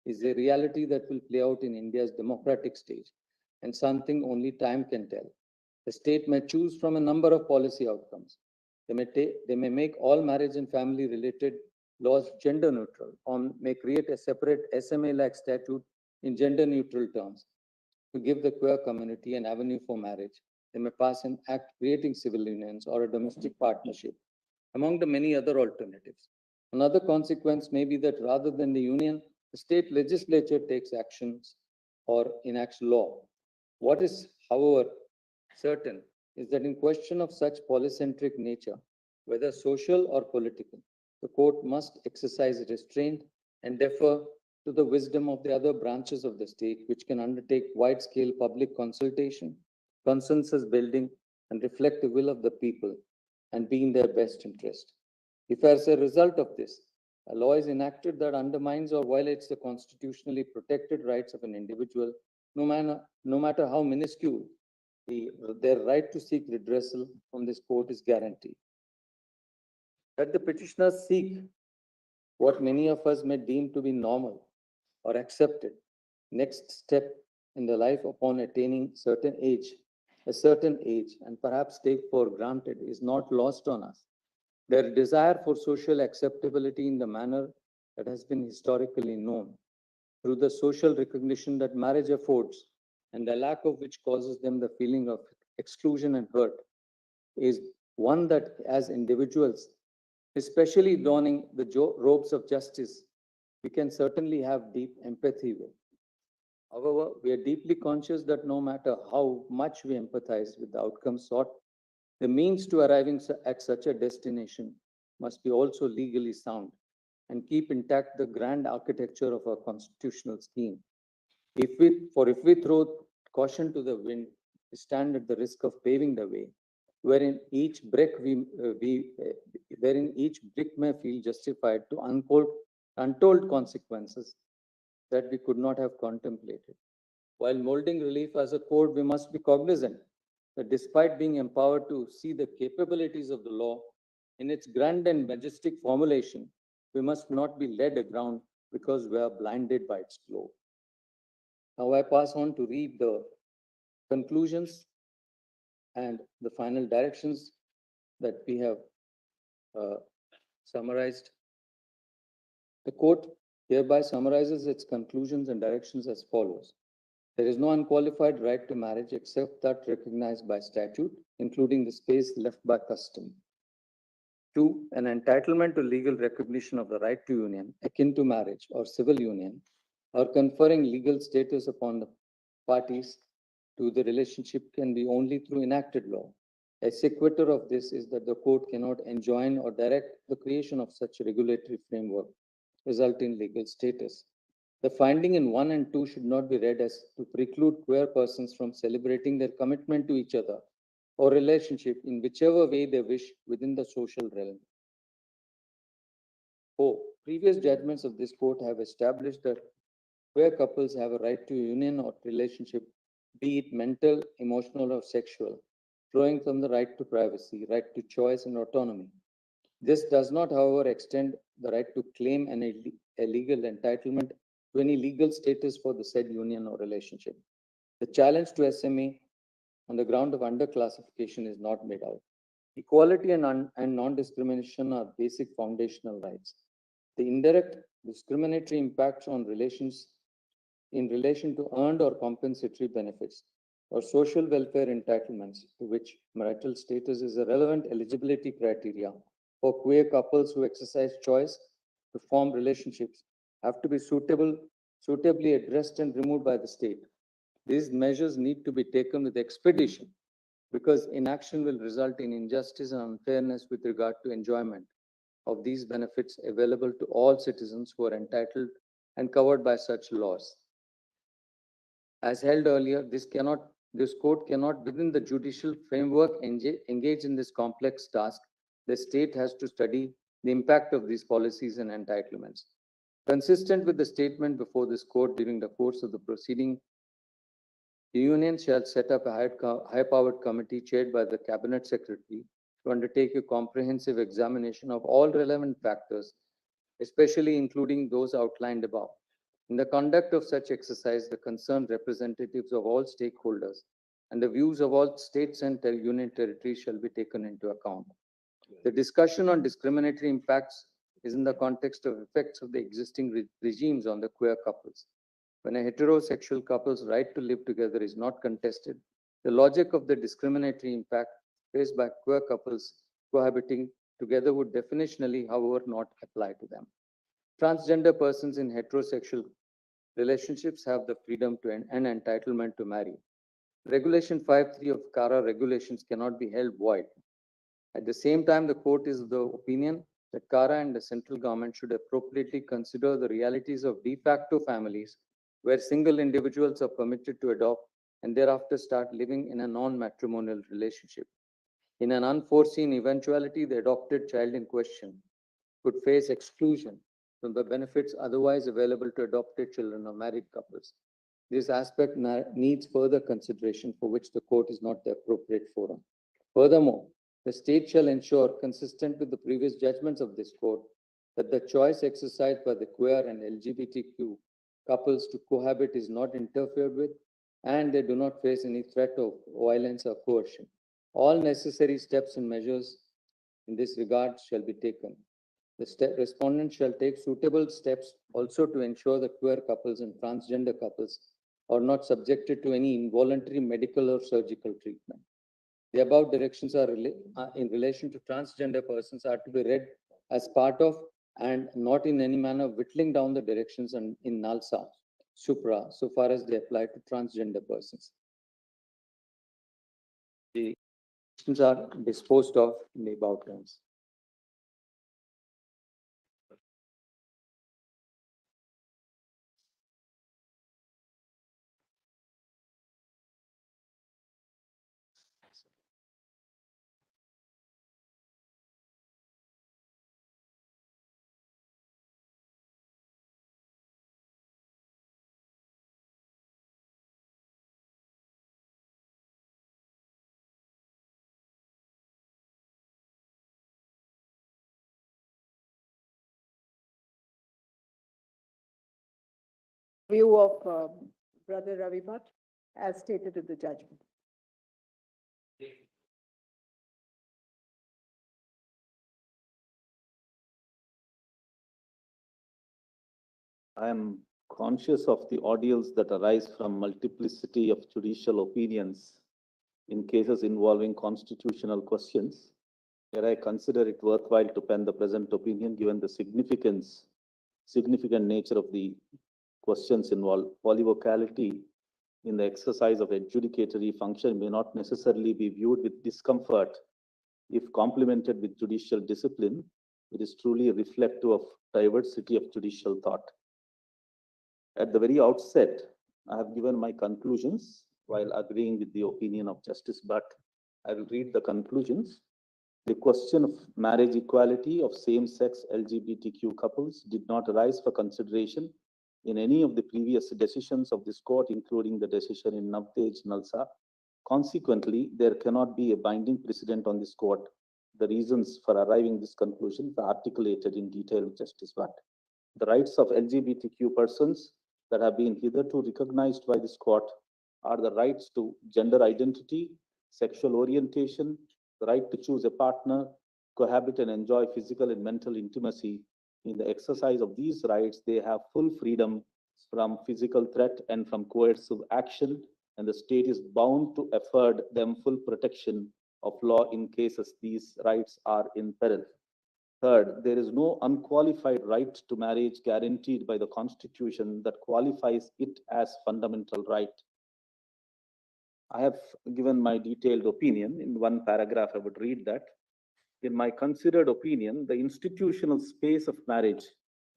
is a reality that will play out in India's democratic stage and something only time can tell. The state may choose from a number of policy outcomes. They may make all marriage and family related laws gender neutral or may create a separate SMA-like statute in gender neutral terms to give the queer community an avenue for marriage. They may pass an act creating civil unions or a domestic partnership, among the many other alternatives. Another consequence may be that rather than the union, the state legislature takes actions or enacts law. What is, however, certain is that in question of such polycentric nature, whether social or political, the court must exercise restraint and defer to the wisdom of the other branches of the state, which can undertake wide-scale public consultation, consensus building, and reflect the will of the people and be in their best interest. If as a result of this, a law is enacted that undermines or violates the constitutionally protected rights of an individual, no matter how minuscule, their right to seek redressal from this court is guaranteed. That the petitioners seek what many of us may deem to be normal or accepted next step in the life upon attaining a certain age, and perhaps take for granted is not lost on us. Their desire for social acceptability in the manner that has been historically known, through the social recognition that marriage affords, and the lack of which causes them the feeling of exclusion and hurt, is one that, as individuals, especially donning the robes of justice, we can certainly have deep empathy with. However, we are deeply conscious that no matter how much we empathize with the outcome sought, the means to arriving at such a destination must be also legally sound and keep intact the grand architecture of our constitutional scheme. If we throw caution to the wind, we stand at the risk of paving the way, wherein each brick may feel justified to untold consequences that we could not have contemplated. While molding relief as a code, we must be cognizant that despite being empowered to see the capabilities of the law in its grand and majestic formulation, we must not be led aground because we are blinded by its glow. Now I pass on to read the conclusions and the final directions that we have uh, summarized. The court hereby summarizes its conclusions and directions as follows. There is no unqualified right to marriage except that recognized by statute, including the space left by custom. Two, an entitlement to legal recognition of the right to union, akin to marriage or civil union, or conferring legal status upon the parties to the relationship can be only through enacted law. A sequitur of this is that the court cannot enjoin or direct the creation of such regulatory framework, resulting in legal status. The finding in 1 and 2 should not be read as to preclude queer persons from celebrating their commitment to each other or relationship in whichever way they wish within the social realm. 4. Previous judgments of this court have established that queer couples have a right to union or relationship, be it mental, emotional, or sexual, flowing from the right to privacy, right to choice, and autonomy. This does not, however, extend the right to claim a legal entitlement to any legal status for the said union or relationship. The challenge to SMA on the ground of underclassification is not made out. Equality and non-discrimination are basic foundational rights. The indirect discriminatory impacts on relations in relation to earned or compensatory benefits or social welfare entitlements to which marital status is a relevant eligibility criteria for queer couples who exercise choice to form relationships have to be suitably addressed and removed by the state. These measures need to be taken with expedition because inaction will result in injustice and unfairness with regard to enjoyment of these benefits available to all citizens who are entitled and covered by such laws. As held earlier, this court cannot, within the judicial framework, engage in this complex task. The state has to study the impact of these policies and entitlements. Consistent with the statement before this court during the course of the proceeding, the union shall set up a high-powered committee chaired by the cabinet secretary to undertake a comprehensive examination of all relevant factors, especially including those outlined above. In the conduct of such exercise, the concerned representatives of all stakeholders and the views of all states and union territories shall be taken into account. The discussion on discriminatory impacts is in the context of effects of the existing regimes on the queer couples. When a heterosexual couple's right to live together is not contested, the logic of the discriminatory impact faced by queer couples cohabiting together would definitionally, however, not apply to them. Transgender persons in heterosexual relationships have the freedom to and entitlement to marry. Regulation 5.3 of CARA regulations cannot be held void. At the same time, the court is of the opinion that CARA and the central government should appropriately consider the realities of de facto families where single individuals are permitted to adopt and thereafter start living in a non-matrimonial relationship. In an unforeseen eventuality, the adopted child in question could face exclusion from the benefits otherwise available to adopted children or married couples. This aspect needs further consideration for which the court is not the appropriate forum. Furthermore, the state shall ensure, consistent with the previous judgments of this court, that the choice exercised by the queer and LGBTQ couples to cohabit is not interfered with and they do not face any threat of violence or coercion. All necessary steps and measures in this regard shall be taken. The respondent shall take suitable steps also to ensure that queer couples and transgender couples are not subjected to any involuntary medical or surgical treatment. The above directions are in relation to transgender persons are to be read as part of and not in any manner whittling down the directions in NALSA, supra, so far as they apply to transgender persons. The questions are disposed of in the above terms. view of Brother Ravi Bhatt as stated in the judgment. I am conscious of the ordeals that arise from multiplicity of judicial opinions in cases involving constitutional questions. Here I consider it worthwhile to pen the present opinion given the significant nature of the questions involved. Polyvocality in the exercise of adjudicatory function may not necessarily be viewed with discomfort if complemented with judicial discipline. It is truly reflective of diversity of judicial thought. At the very outset, I have given my conclusions while agreeing with the opinion of Justice Bhatt. I will read the conclusions. The question of marriage equality of same-sex LGBTQ couples did not arise for consideration in any of the previous decisions of this court, including the decision in Navtej Nalsa. Consequently, there cannot be a binding precedent on this court. The reasons for arriving at this conclusion are articulated in detail with Justice Bhatt. The rights of LGBTQ persons that have been hitherto recognized by this court are the rights to gender identity, sexual orientation, the right to choose a partner, cohabit and enjoy physical and mental intimacy. In the exercise of these rights, they have full freedom from physical threat and from coercive action, and the state is bound to afford them full protection of law in cases these rights are in peril. Third, there is no unqualified right to marriage guaranteed by the Constitution that qualifies it as fundamental right. I have given my detailed opinion. In one paragraph, I would read that. In my considered opinion, the institutional space of marriage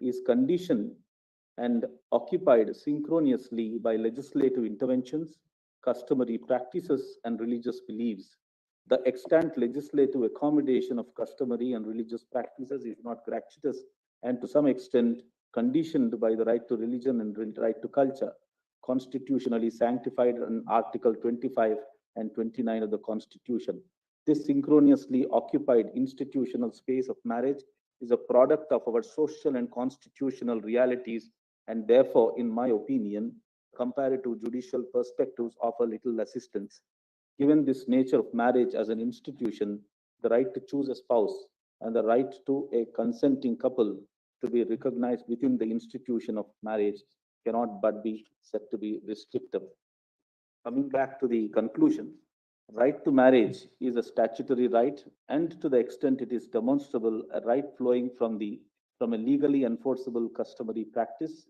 is conditioned and occupied synchronously by legislative interventions, customary practices, and religious beliefs. The extant legislative accommodation of customary and religious practices is not gratuitous and to some extent conditioned by the right to religion and right to culture, constitutionally sanctified in Article 25 and 29 of the Constitution. This synchronously occupied institutional space of marriage is a product of our social and constitutional realities, and therefore, in my opinion, comparative judicial perspectives offer little assistance. Given this nature of marriage as an institution, the right to choose a spouse and the right to a consenting couple to be recognized within the institution of marriage cannot but be said to be restrictive. Coming back to the conclusion, right to marriage is a statutory right, and to the extent it is demonstrable, a right flowing from a legally enforceable customary practice.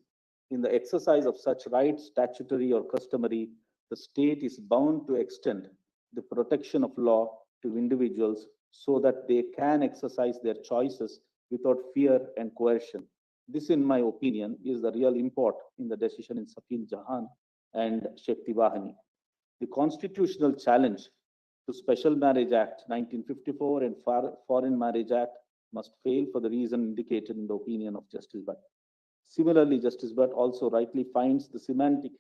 In the exercise of such rights, statutory or customary, the state is bound to extend the protection of law to individuals so that they can exercise their choices without fear and coercion. This, in my opinion, is the real import in the decision in Safin Jahan and Shakti Vahani. The constitutional challenge to Special Marriage Act 1954 and Foreign Marriage Act must fail for the reason indicated in the opinion of Justice Bhatt. Similarly, Justice Bhatt also rightly finds the semantic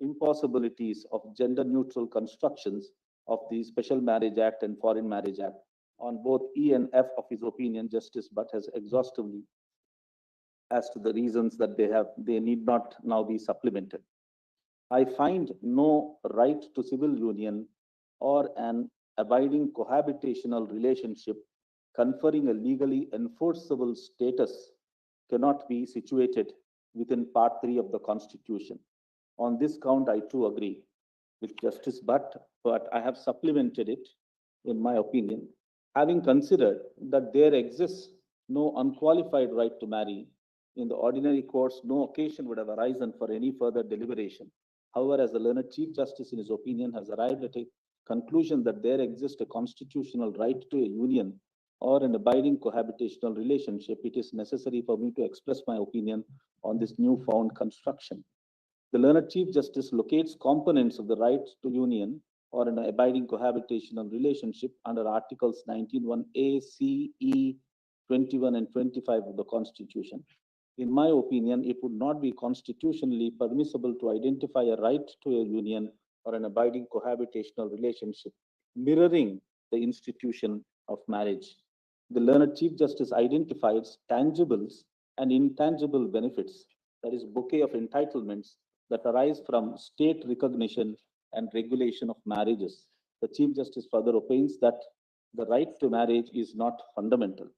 impossibilities of gender-neutral constructions of the Special Marriage Act and Foreign Marriage Act. On both E and F of his opinion, Justice Bhatt has exhaustively as to the reasons that they need not now be supplemented. I find no right to civil union or an abiding cohabitational relationship conferring a legally enforceable status cannot be situated within Part 3 of the Constitution. On this count, I too agree with Justice Bhatt, but I have supplemented it, in my opinion, having considered that there exists no unqualified right to marry. In the ordinary course, no occasion would have arisen for any further deliberation. However, as the learned Chief Justice in his opinion has arrived at a conclusion that there exists a constitutional right to a union or an abiding cohabitational relationship, it is necessary for me to express my opinion on this newfound construction. The learned Chief Justice locates components of the right to union or an abiding cohabitational relationship under Articles 19(1)(a), C, E, 21 and 25 of the Constitution. In my opinion, it would not be constitutionally permissible to identify a right to a union or an abiding cohabitational relationship mirroring the institution of marriage. The learned Chief Justice identifies tangibles and intangible benefits that is bouquet of entitlements that arise from state recognition and regulation of marriages. The Chief Justice further opines that the right to marriage is not fundamental.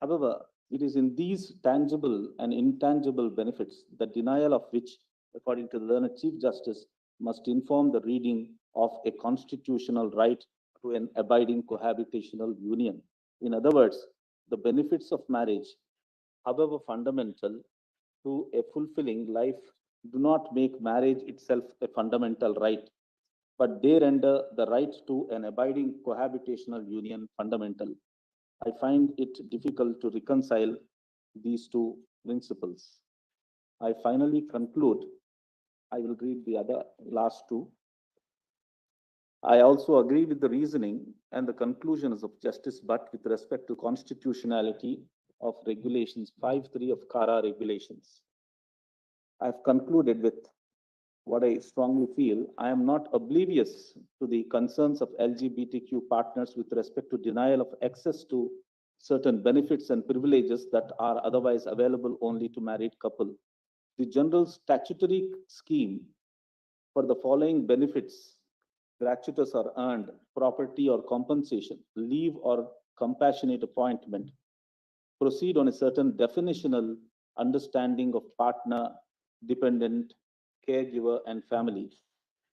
However, it is in these tangible and intangible benefits, the denial of which, according to the learned Chief Justice, must inform the reading of a constitutional right to an abiding cohabitational union. In other words, the benefits of marriage, however fundamental to a fulfilling life, do not make marriage itself a fundamental right, but they render the right to an abiding cohabitational union fundamental. I find it difficult to reconcile these two principles. I finally conclude, I will read the other last two. I also agree with the reasoning and the conclusions of Justice Butt with respect to constitutionality of regulations 5.3 of CARA regulations. I have concluded with what I strongly feel. I am not oblivious to the concerns of LGBTQ partners with respect to denial of access to certain benefits and privileges that are otherwise available only to married couple. The general statutory scheme for the following benefits gratuitous or earned, property or compensation, leave or compassionate appointment, proceed on a certain definitional understanding of partner, dependent, caregiver, and family.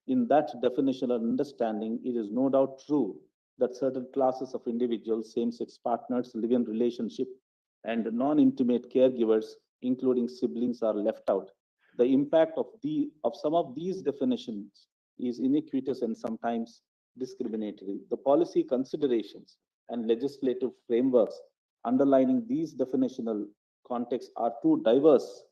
In that definitional understanding, it is no doubt true that certain classes of individuals, same-sex partners, live-in relationship, and non-intimate caregivers, including siblings, are left out. The impact of some of these definitions is iniquitous and sometimes discriminatory. The policy considerations and legislative frameworks underlining these definitional contexts are too diverse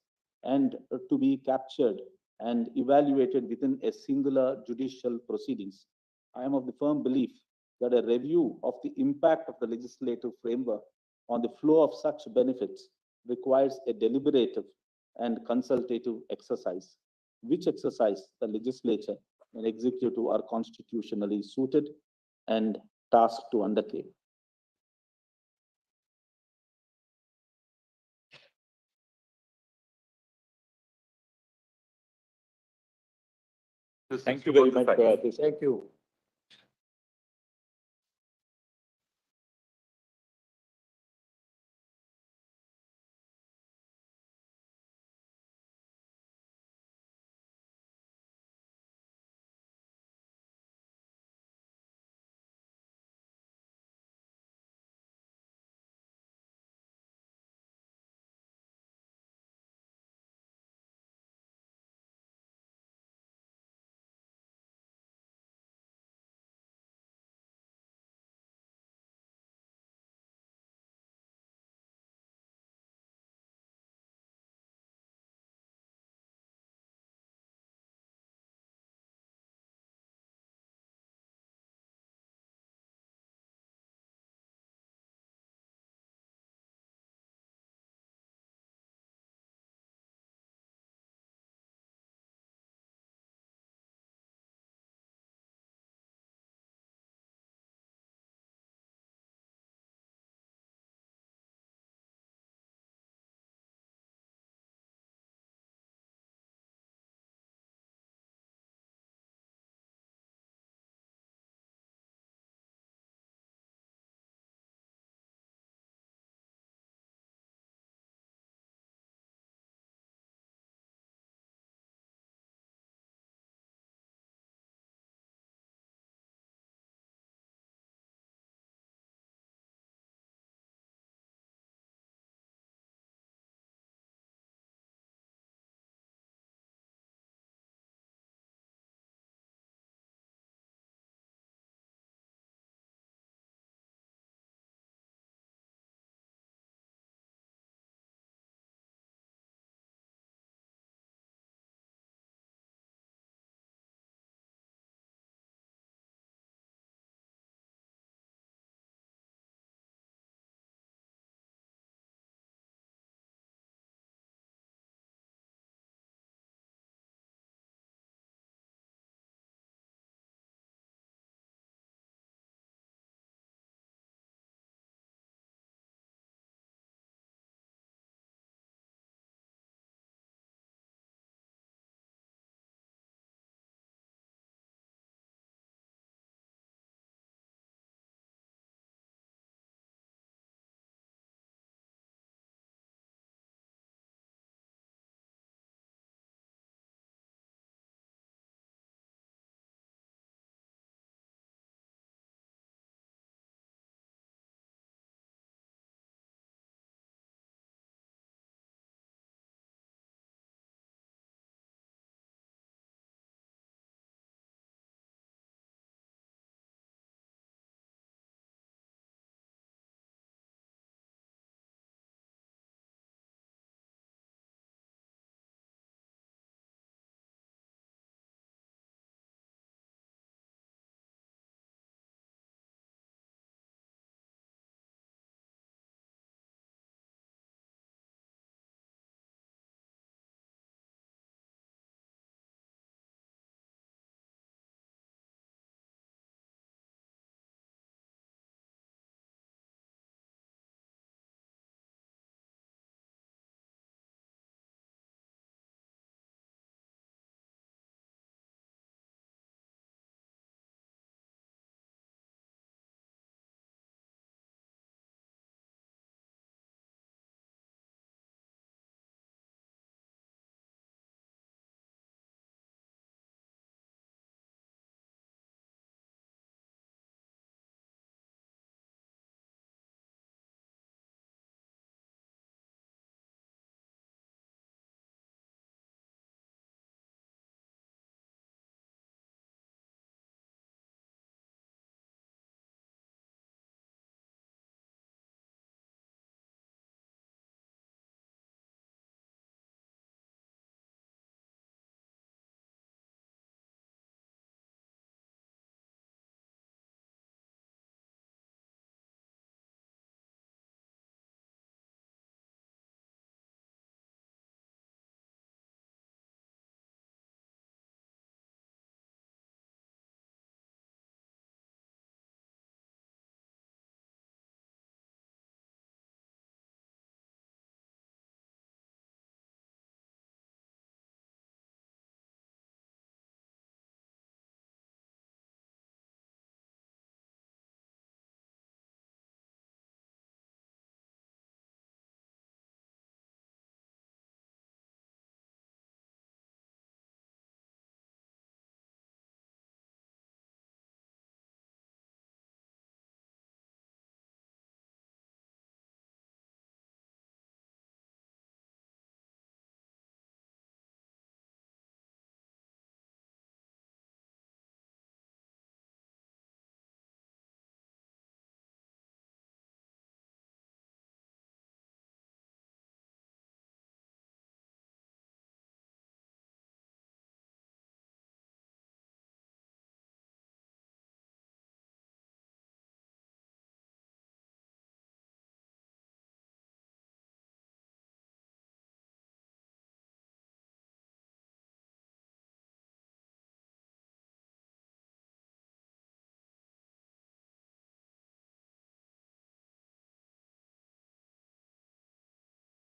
and to be captured and evaluated within a singular judicial proceedings. I am of the firm belief that a review of the impact of the legislative framework on the flow of such benefits requires a deliberative and consultative exercise, which exercise the legislature and executive are constitutionally suited and tasked to undertake. Thank you very much. Thank you.